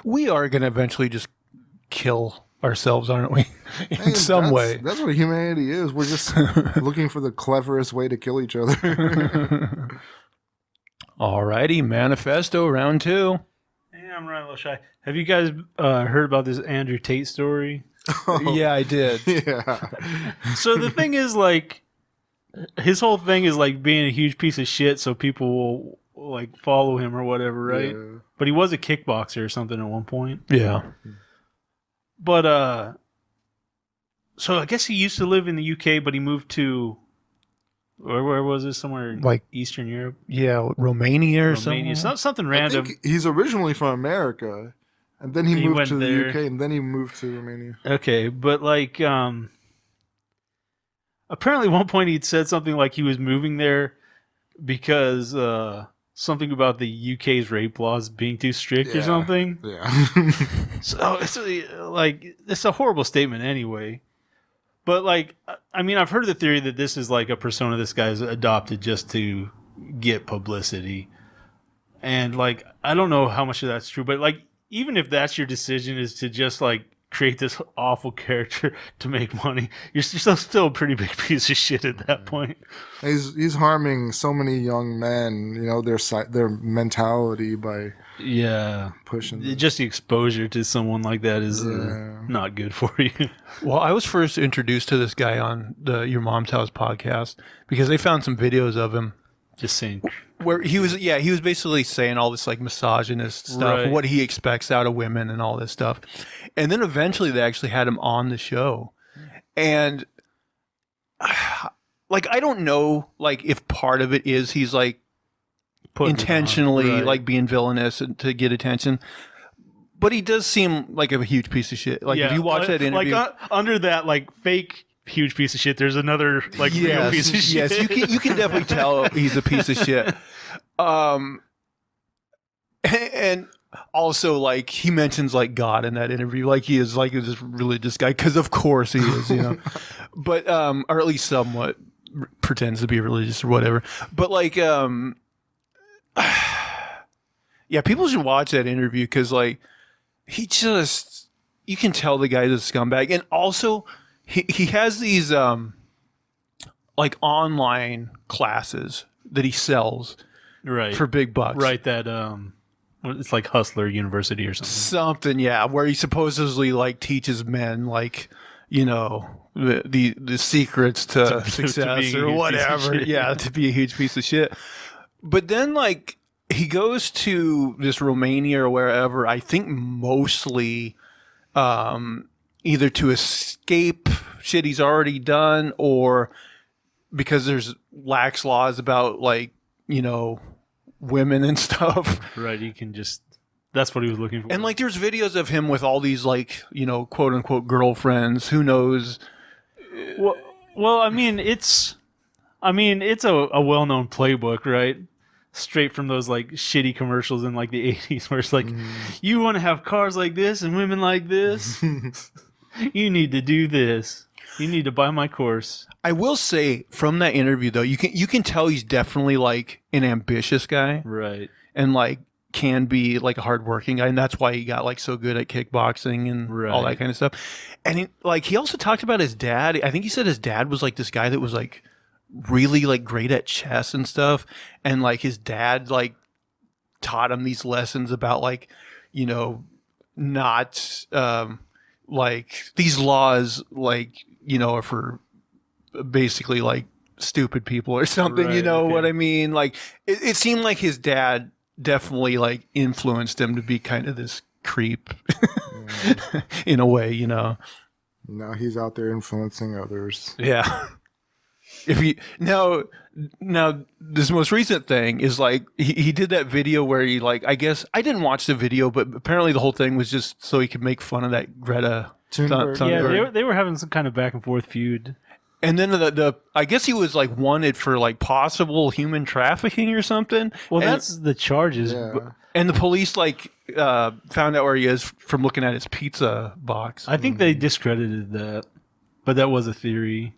[SPEAKER 1] We are going to eventually just kill ourselves, aren't we? In some way.
[SPEAKER 3] That's what humanity is. We're just looking for the cleverest way to kill each other.
[SPEAKER 1] Alrighty, manifesto round 2.
[SPEAKER 2] Yeah, I'm running a little shy. Have you guys heard about this Andrew Tate story?
[SPEAKER 1] Yeah, I did.
[SPEAKER 3] Yeah.
[SPEAKER 2] So the thing is, like, his whole thing is like being a huge piece of shit, so people will like follow him or whatever, right?
[SPEAKER 3] Yeah.
[SPEAKER 2] But he was a kickboxer or something at one point.
[SPEAKER 1] Yeah.
[SPEAKER 2] But so I guess he used to live in the UK, but he moved to where was it? Somewhere
[SPEAKER 1] Like
[SPEAKER 2] Eastern Europe,
[SPEAKER 1] Yeah, Romania or something.
[SPEAKER 2] Romania, something
[SPEAKER 3] I
[SPEAKER 2] random.
[SPEAKER 3] think he's originally from America, and then he moved
[SPEAKER 2] went
[SPEAKER 3] to the
[SPEAKER 2] there.
[SPEAKER 3] UK, and then he moved to Romania.
[SPEAKER 2] Okay, but like apparently at one point he'd said something like he was moving there because something about the UK's rape laws being too strict or
[SPEAKER 3] Yeah.
[SPEAKER 2] something.
[SPEAKER 3] Yeah.
[SPEAKER 2] So it's like it's a horrible statement anyway. But like I mean I've heard the theory that this is like a persona this guy's adopted just to get publicity. And like I don't know how much of that's true, but like even if that's your decision is to just like create this awful character to make money, you're still a pretty big piece of shit at that point.
[SPEAKER 3] he's harming so many young men, you know, their mentality by pushing them.
[SPEAKER 2] Just the exposure to someone like that is not good for you.
[SPEAKER 1] Well, I was first introduced to this guy on the Your Mom's House podcast because they found some videos of him
[SPEAKER 2] Just saying.
[SPEAKER 1] where he was basically saying all this like misogynist stuff,
[SPEAKER 2] Right.
[SPEAKER 1] what he expects out of women and all this stuff. And then eventually they actually had him on the show. And like I don't know like if part of it is he's like
[SPEAKER 2] Putting it on.
[SPEAKER 1] intentionally
[SPEAKER 2] Right.
[SPEAKER 1] like being villainous and to get attention. But he does seem like a huge piece of shit. Like if you watch that interview,
[SPEAKER 2] like under that like fake huge piece of shit, there's another like real piece of shit.
[SPEAKER 1] Yes, you can definitely tell he's a piece of shit. And also like he mentions like God in that interview, like he is like this religious guy because of course he is, you know, but or at least somewhat pretends to be religious or whatever. But like yeah, people should watch that interview because like he just you can tell the guy's a scumbag, and also he has these like online classes that he sells
[SPEAKER 2] Right.
[SPEAKER 1] for big bucks.
[SPEAKER 2] Right, that it's like Hustler University or something.
[SPEAKER 1] Something, yeah, where he supposedly like teaches men like, you know, the secrets to
[SPEAKER 2] To
[SPEAKER 1] success
[SPEAKER 2] being a
[SPEAKER 1] or
[SPEAKER 2] huge piece of
[SPEAKER 1] whatever.
[SPEAKER 2] shit.
[SPEAKER 1] Yeah, to be a huge piece of shit. But then like he goes to this Romania or wherever, I think mostly either to escape shit he's already done or because there's lax laws about like, you know, women and stuff.
[SPEAKER 2] Right, you can just that's what he was looking for.
[SPEAKER 1] And like there's videos of him with all these like, you know, quote unquote girlfriends. Who knows?
[SPEAKER 2] well, I mean it's a well-known playbook, right? Straight from those like shitty commercials in like the 80s where it's like you want to have cars like this and women like this. You need to do this. You need to buy my course.
[SPEAKER 1] I will say from that interview though, you can tell he's definitely like an ambitious guy
[SPEAKER 2] Right.
[SPEAKER 1] and like can be like a hardworking guy, and that's why he got like so good at kickboxing and all that
[SPEAKER 2] Right.
[SPEAKER 1] kind of stuff. And he also talked about his dad. I think he said his dad was like this guy that was like really like great at chess and stuff, and like his dad like taught him these lessons about like, you know, not like these laws like, you know, are for basically like stupid people or something. You
[SPEAKER 2] Right,
[SPEAKER 1] know
[SPEAKER 2] okay.
[SPEAKER 1] what I mean? Like it seemed like his dad definitely like influenced him to be kind of this creep in a way, you know.
[SPEAKER 3] Now he's out there influencing others.
[SPEAKER 1] Yeah. If he now this most recent thing is like he did that video where he like, I guess I didn't watch the video, but apparently the whole thing was just so he could make fun of that Greta
[SPEAKER 3] Thunberg.
[SPEAKER 1] Thunberg.
[SPEAKER 2] Yeah, they were having some kind of back and forth feud.
[SPEAKER 1] And then the I guess he was like wanted for like possible human trafficking or something.
[SPEAKER 2] Well,
[SPEAKER 1] And-
[SPEAKER 2] that's the charges.
[SPEAKER 3] Yeah.
[SPEAKER 1] and the police like found out where he is from looking at his pizza box.
[SPEAKER 2] I think they discredited that, but that was a theory.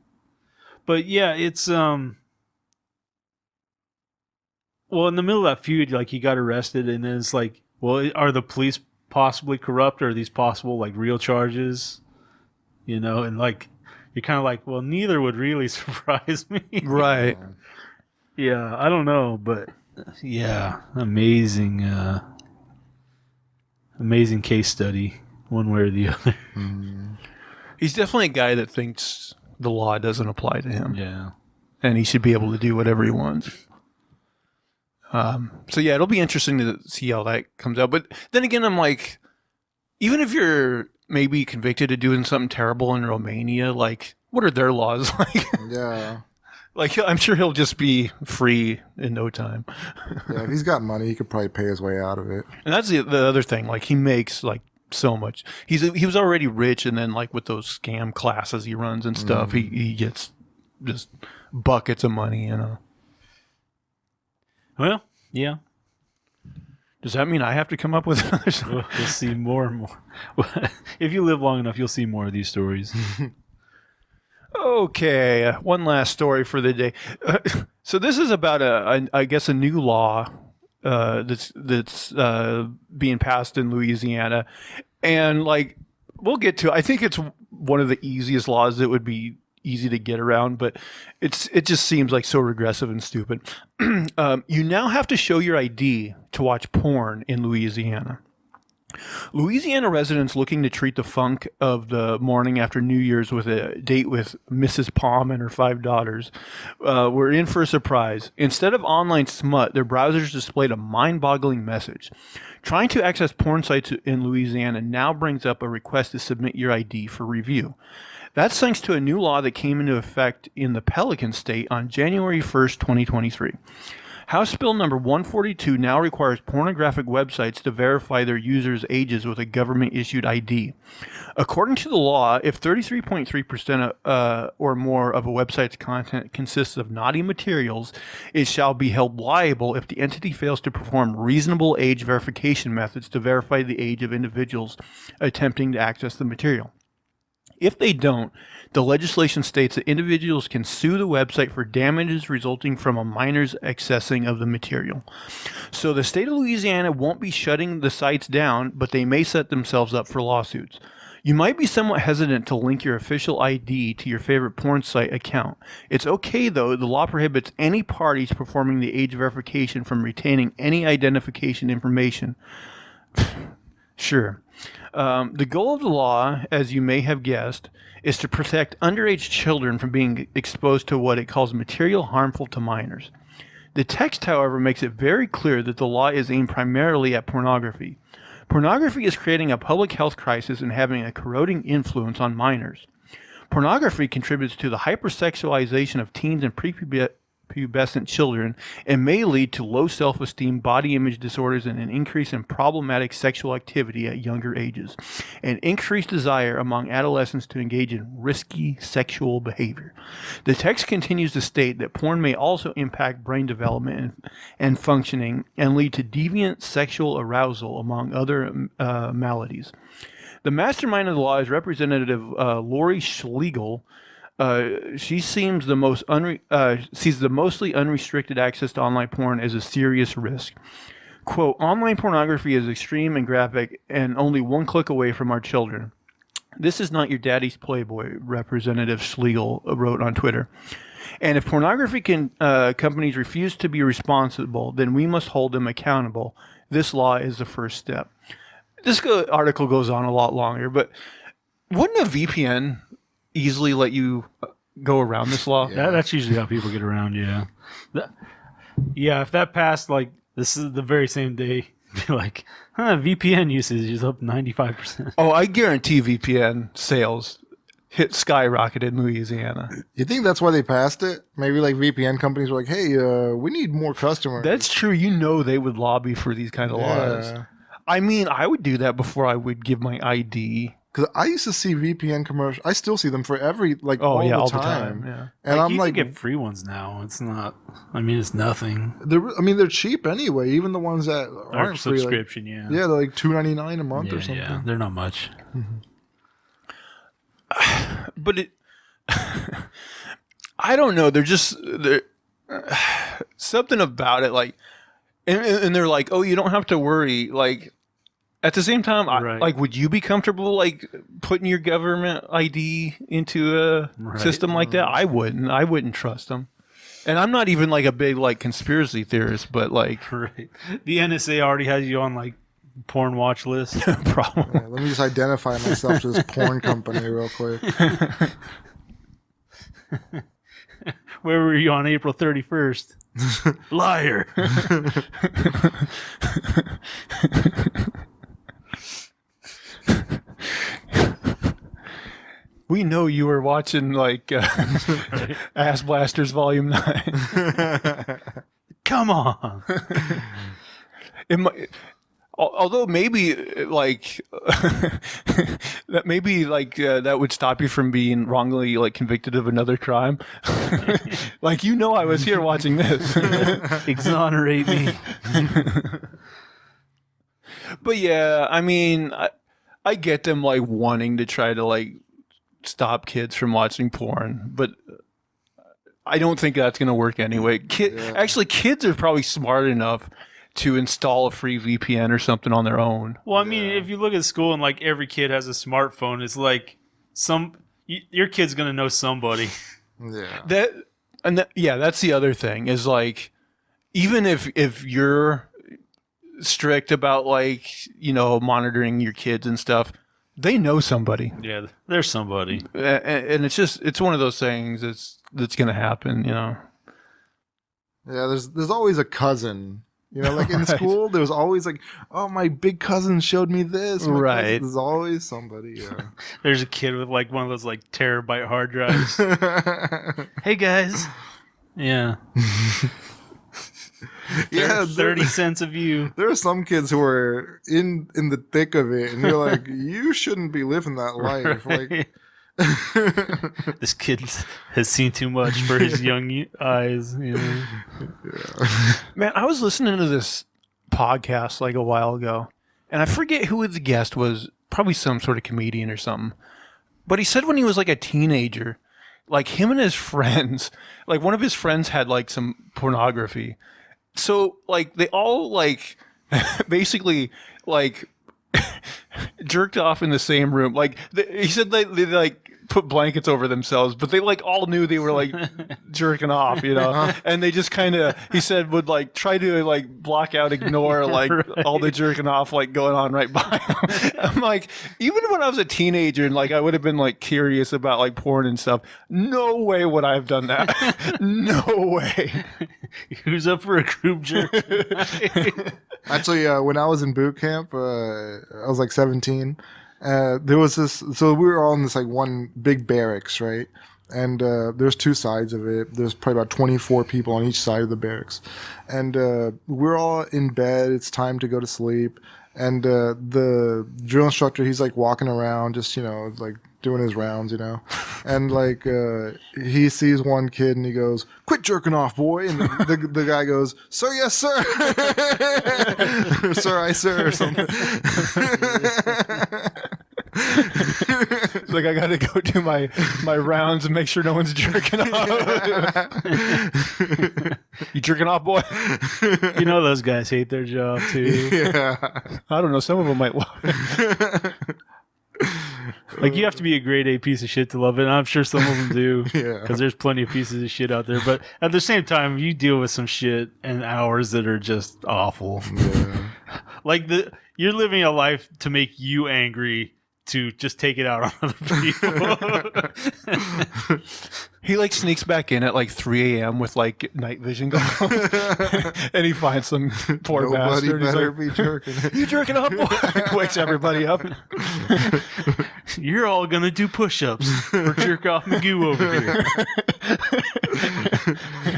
[SPEAKER 2] But yeah, it's well, in the middle of that feud, like he got arrested, and then it's like, well, are the police possibly corrupt, or are these possible like real charges? You know, and like you're kind of like, well, neither would really surprise me.
[SPEAKER 1] Right.
[SPEAKER 2] Yeah, I don't know, but Yeah, amazing case study, one way or the other.
[SPEAKER 1] He's definitely a guy that thinks the law doesn't apply to him.
[SPEAKER 2] Yeah.
[SPEAKER 1] And he should be able to do whatever he wants. So yeah, it'll be interesting to see how that comes out. But then again, I'm like, even if you're maybe convicted of doing something terrible in Romania, like, what are their laws like?
[SPEAKER 3] Yeah.
[SPEAKER 1] Like, I'm sure he'll just be free in no time.
[SPEAKER 3] Yeah, if he's got money, he could probably pay his way out of it.
[SPEAKER 1] And that's the other thing. Like, he makes like so much. He was already rich, and then like with those scam classes he runs and stuff, he gets just buckets of money. You know.
[SPEAKER 2] Well, yeah.
[SPEAKER 1] Does that mean I have to come up with another story?
[SPEAKER 2] You'll see more and more. If you live long enough, you'll see more of these stories.
[SPEAKER 1] Okay, one last story for the day. So this is about I guess a new law that's being passed in Louisiana, and like we'll get to. I think it's one of the easiest laws that would be easy to get around, but it just seems like so regressive and stupid. You now have to show your ID to watch porn in Louisiana. Louisiana residents looking to treat the funk of the morning after New Year's with a date with Mrs. Palm and her 5 daughters were in for a surprise. Instead of online smut, their browsers displayed a mind-boggling message. Trying to access porn sites in Louisiana now brings up a request to submit your ID for review. That's thanks to a new law that came into effect in the Pelican State on January 1st, 2023. House Bill number 142 now requires pornographic websites to verify their users' ages with a government-issued ID. According to the law, if 33.3% or more of a website's content consists of naughty materials, it shall be held liable if the entity fails to perform reasonable age verification methods to verify the age of individuals attempting to access the material. If they don't, the legislation states that individuals can sue the website for damages resulting from a minor's accessing of the material. So the state of Louisiana won't be shutting the sites down, but they may set themselves up for lawsuits. You might be somewhat hesitant to link your official ID to your favorite porn site account. It's okay, though. The law prohibits any parties performing the age verification from retaining any identification information. Sure. The goal of the law, as you may have guessed, is to protect underage children from being exposed to what it calls material harmful to minors. The text, however, makes it very clear that the law is aimed primarily at pornography. Pornography is creating a public health crisis and having a corroding influence on minors. Pornography contributes to the hypersexualization of teens and prepubescent children and may lead to low self-esteem, body image disorders, and an increase in problematic sexual activity at younger ages, and increased desire among adolescents to engage in risky sexual behavior. The text continues to state that porn may also impact brain development and functioning and lead to deviant sexual arousal, among other maladies. The mastermind of the law is Representative Lori Schlegel. She seems sees the mostly unrestricted access to online porn as a serious risk. Quote, online pornography is extreme and graphic and only one click away from our children. This is not your daddy's Playboy, Representative Schlegel wrote on Twitter. And if pornography companies refuse to be responsible, then we must hold them accountable. This law is the first step. This article goes on a lot longer, but wouldn't a VPN easily let you go around this law?
[SPEAKER 2] Yeah. That's usually how people get around, yeah. If that passed, like, this is the very same day, be like, VPN usage is up 95%.
[SPEAKER 1] Oh, I guarantee VPN sales hit skyrocketed in Louisiana.
[SPEAKER 3] You think that's why they passed it? Maybe like VPN companies were like, hey, we need more customers.
[SPEAKER 1] That's true. You know they would lobby for these kind of laws. I mean, I would do that before I would give my ID.
[SPEAKER 3] Because I used to see VPN commercials. I still see them for every, like, all the time.
[SPEAKER 1] Yeah.
[SPEAKER 3] And
[SPEAKER 2] like,
[SPEAKER 3] I'm
[SPEAKER 2] you
[SPEAKER 3] like,
[SPEAKER 2] can get free ones now. It's not, it's nothing.
[SPEAKER 3] they're cheap anyway. Even the ones that aren't free.
[SPEAKER 2] Subscription,
[SPEAKER 3] like, yeah, they're like $2.99 a month or something.
[SPEAKER 2] Yeah, they're not much.
[SPEAKER 1] But it, I don't know. They're something about it, like, and they're like, oh, you don't have to worry, like. At the same time, would you be comfortable like putting your government ID into a system like that? I wouldn't. I wouldn't trust them.
[SPEAKER 2] And
[SPEAKER 1] I'm not even like a big like conspiracy theorist, but like
[SPEAKER 2] right. The NSA already has you on like porn watch list.
[SPEAKER 1] Problem.
[SPEAKER 3] Yeah, let me just identify myself to this porn company real quick.
[SPEAKER 2] Where were you on April 31st? Liar.
[SPEAKER 1] We know you were watching like Ass Blasters Volume 9.
[SPEAKER 2] Come on.
[SPEAKER 1] Although maybe like that maybe like that would stop you from being wrongly like convicted of another crime. Like I was here watching this.
[SPEAKER 2] Exonerate me.
[SPEAKER 1] But yeah, I mean, I get them like wanting to try to like stop kids from watching porn, but I don't think that's going to work anyway. Actually, kids are probably smart enough to install a free VPN or something on their own.
[SPEAKER 2] Well, I mean, if you look at school and like every kid has a smartphone, it's like your kid's going to know somebody.
[SPEAKER 3] Yeah.
[SPEAKER 1] That's the other thing is like, even if you're strict about like, monitoring your kids and stuff, they know somebody.
[SPEAKER 2] Yeah, there's somebody.
[SPEAKER 1] And it's one of those things that's going to happen,
[SPEAKER 3] Yeah, there's always a cousin. Like in school, there was always like, oh, my big cousin showed me this.
[SPEAKER 1] Right.
[SPEAKER 3] There's always somebody, yeah.
[SPEAKER 2] There's a kid with like one of those like terabyte hard drives. Hey, guys. Yeah.
[SPEAKER 3] Yeah,
[SPEAKER 2] 30 cents a view.
[SPEAKER 3] There are some kids who are in the thick of it, and you're like, you shouldn't be living that life. Like,
[SPEAKER 2] this kid has seen too much for his young eyes.
[SPEAKER 3] Yeah.
[SPEAKER 1] Man, I was listening to this podcast like a while ago, and I forget who the guest was. Probably some sort of comedian or something. But he said when he was like a teenager, like him and his friends, like one of his friends had like some pornography. So like they all like basically like jerked off in the same room. Like he said they like put blankets over themselves, but they like all knew they were like jerking off, and they just kind of, he said, would like try to like block out, ignore like all the jerking off like going on right by them. I'm like, even when I was a teenager and like I would have been like curious about like porn and stuff, no way would I have done that. No way.
[SPEAKER 2] Who's up for a group jerk?
[SPEAKER 3] Actually, when I was in boot camp, I was like 17. There was this, so we were all in this like one big barracks, right? And there's two sides of it. There's probably about 24 people on each side of the barracks. And we're all in bed. It's time to go to sleep. And the drill instructor, he's like walking around, just, like doing his rounds, And like he sees one kid and he goes, "Quit jerking off, boy." And the guy goes, "Sir, yes, sir." "Sir, I sir," or something.
[SPEAKER 1] It's like, I gotta go do my rounds and make sure no one's jerking off. You jerking off, boy?
[SPEAKER 2] Those guys hate their job too.
[SPEAKER 3] Yeah.
[SPEAKER 1] I don't know. Some of them might love it.
[SPEAKER 2] Like, you have to be a grade A piece of shit to love it. And I'm sure some of them do.
[SPEAKER 3] Yeah.
[SPEAKER 2] Because there's plenty of pieces of shit out there. But at the same time, you deal with some shit and hours that are just awful.
[SPEAKER 3] Yeah.
[SPEAKER 2] Like, you're living a life to make you angry, to just take it out on other people.
[SPEAKER 1] He like sneaks back in at like 3 a.m. with like night vision goggles, and he finds some poor
[SPEAKER 3] Nobody
[SPEAKER 1] bastard. He's
[SPEAKER 3] better
[SPEAKER 1] like,
[SPEAKER 3] be jerking.
[SPEAKER 1] "You jerking up, boy?" Wakes everybody up.
[SPEAKER 2] You're all gonna do push-ups for jerk off Magoo over here.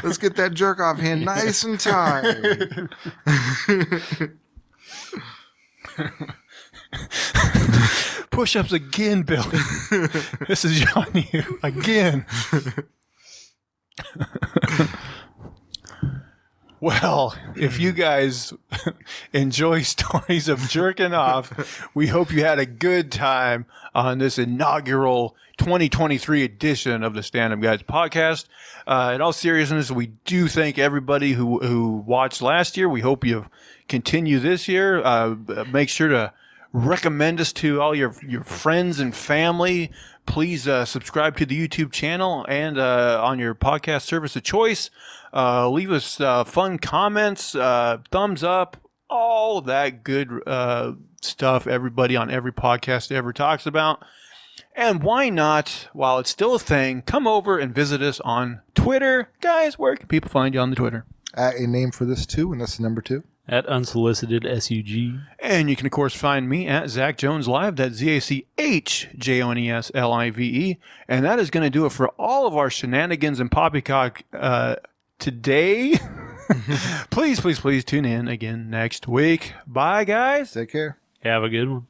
[SPEAKER 3] Let's get that jerk off hand nice and tight.
[SPEAKER 1] Push-ups again, Billy. This is on you again. Well, if you guys enjoy stories of jerking off, we hope you had a good time on this inaugural 2023 edition of the Stand Up Guys podcast. In all seriousness, we do thank everybody who watched last year. We hope you continue this year. Make sure to recommend us to all your friends and family. Please subscribe to the YouTube channel and on your podcast service of choice. Leave us fun comments, thumbs up, all that good stuff everybody on every podcast ever talks about. And why not, while it's still a thing, come over and visit us on Twitter. Guys, where can people find you on the Twitter?
[SPEAKER 3] At a name for this too, and that's the number 2.
[SPEAKER 2] At unsolicited SUG.
[SPEAKER 1] And you can, of course, find me at Zach Jones Live. That's ZachJonesLive. And that is going to do it for all of our shenanigans and poppycock today. Please tune in again next week. Bye, guys.
[SPEAKER 3] Take care.
[SPEAKER 2] Have a good one.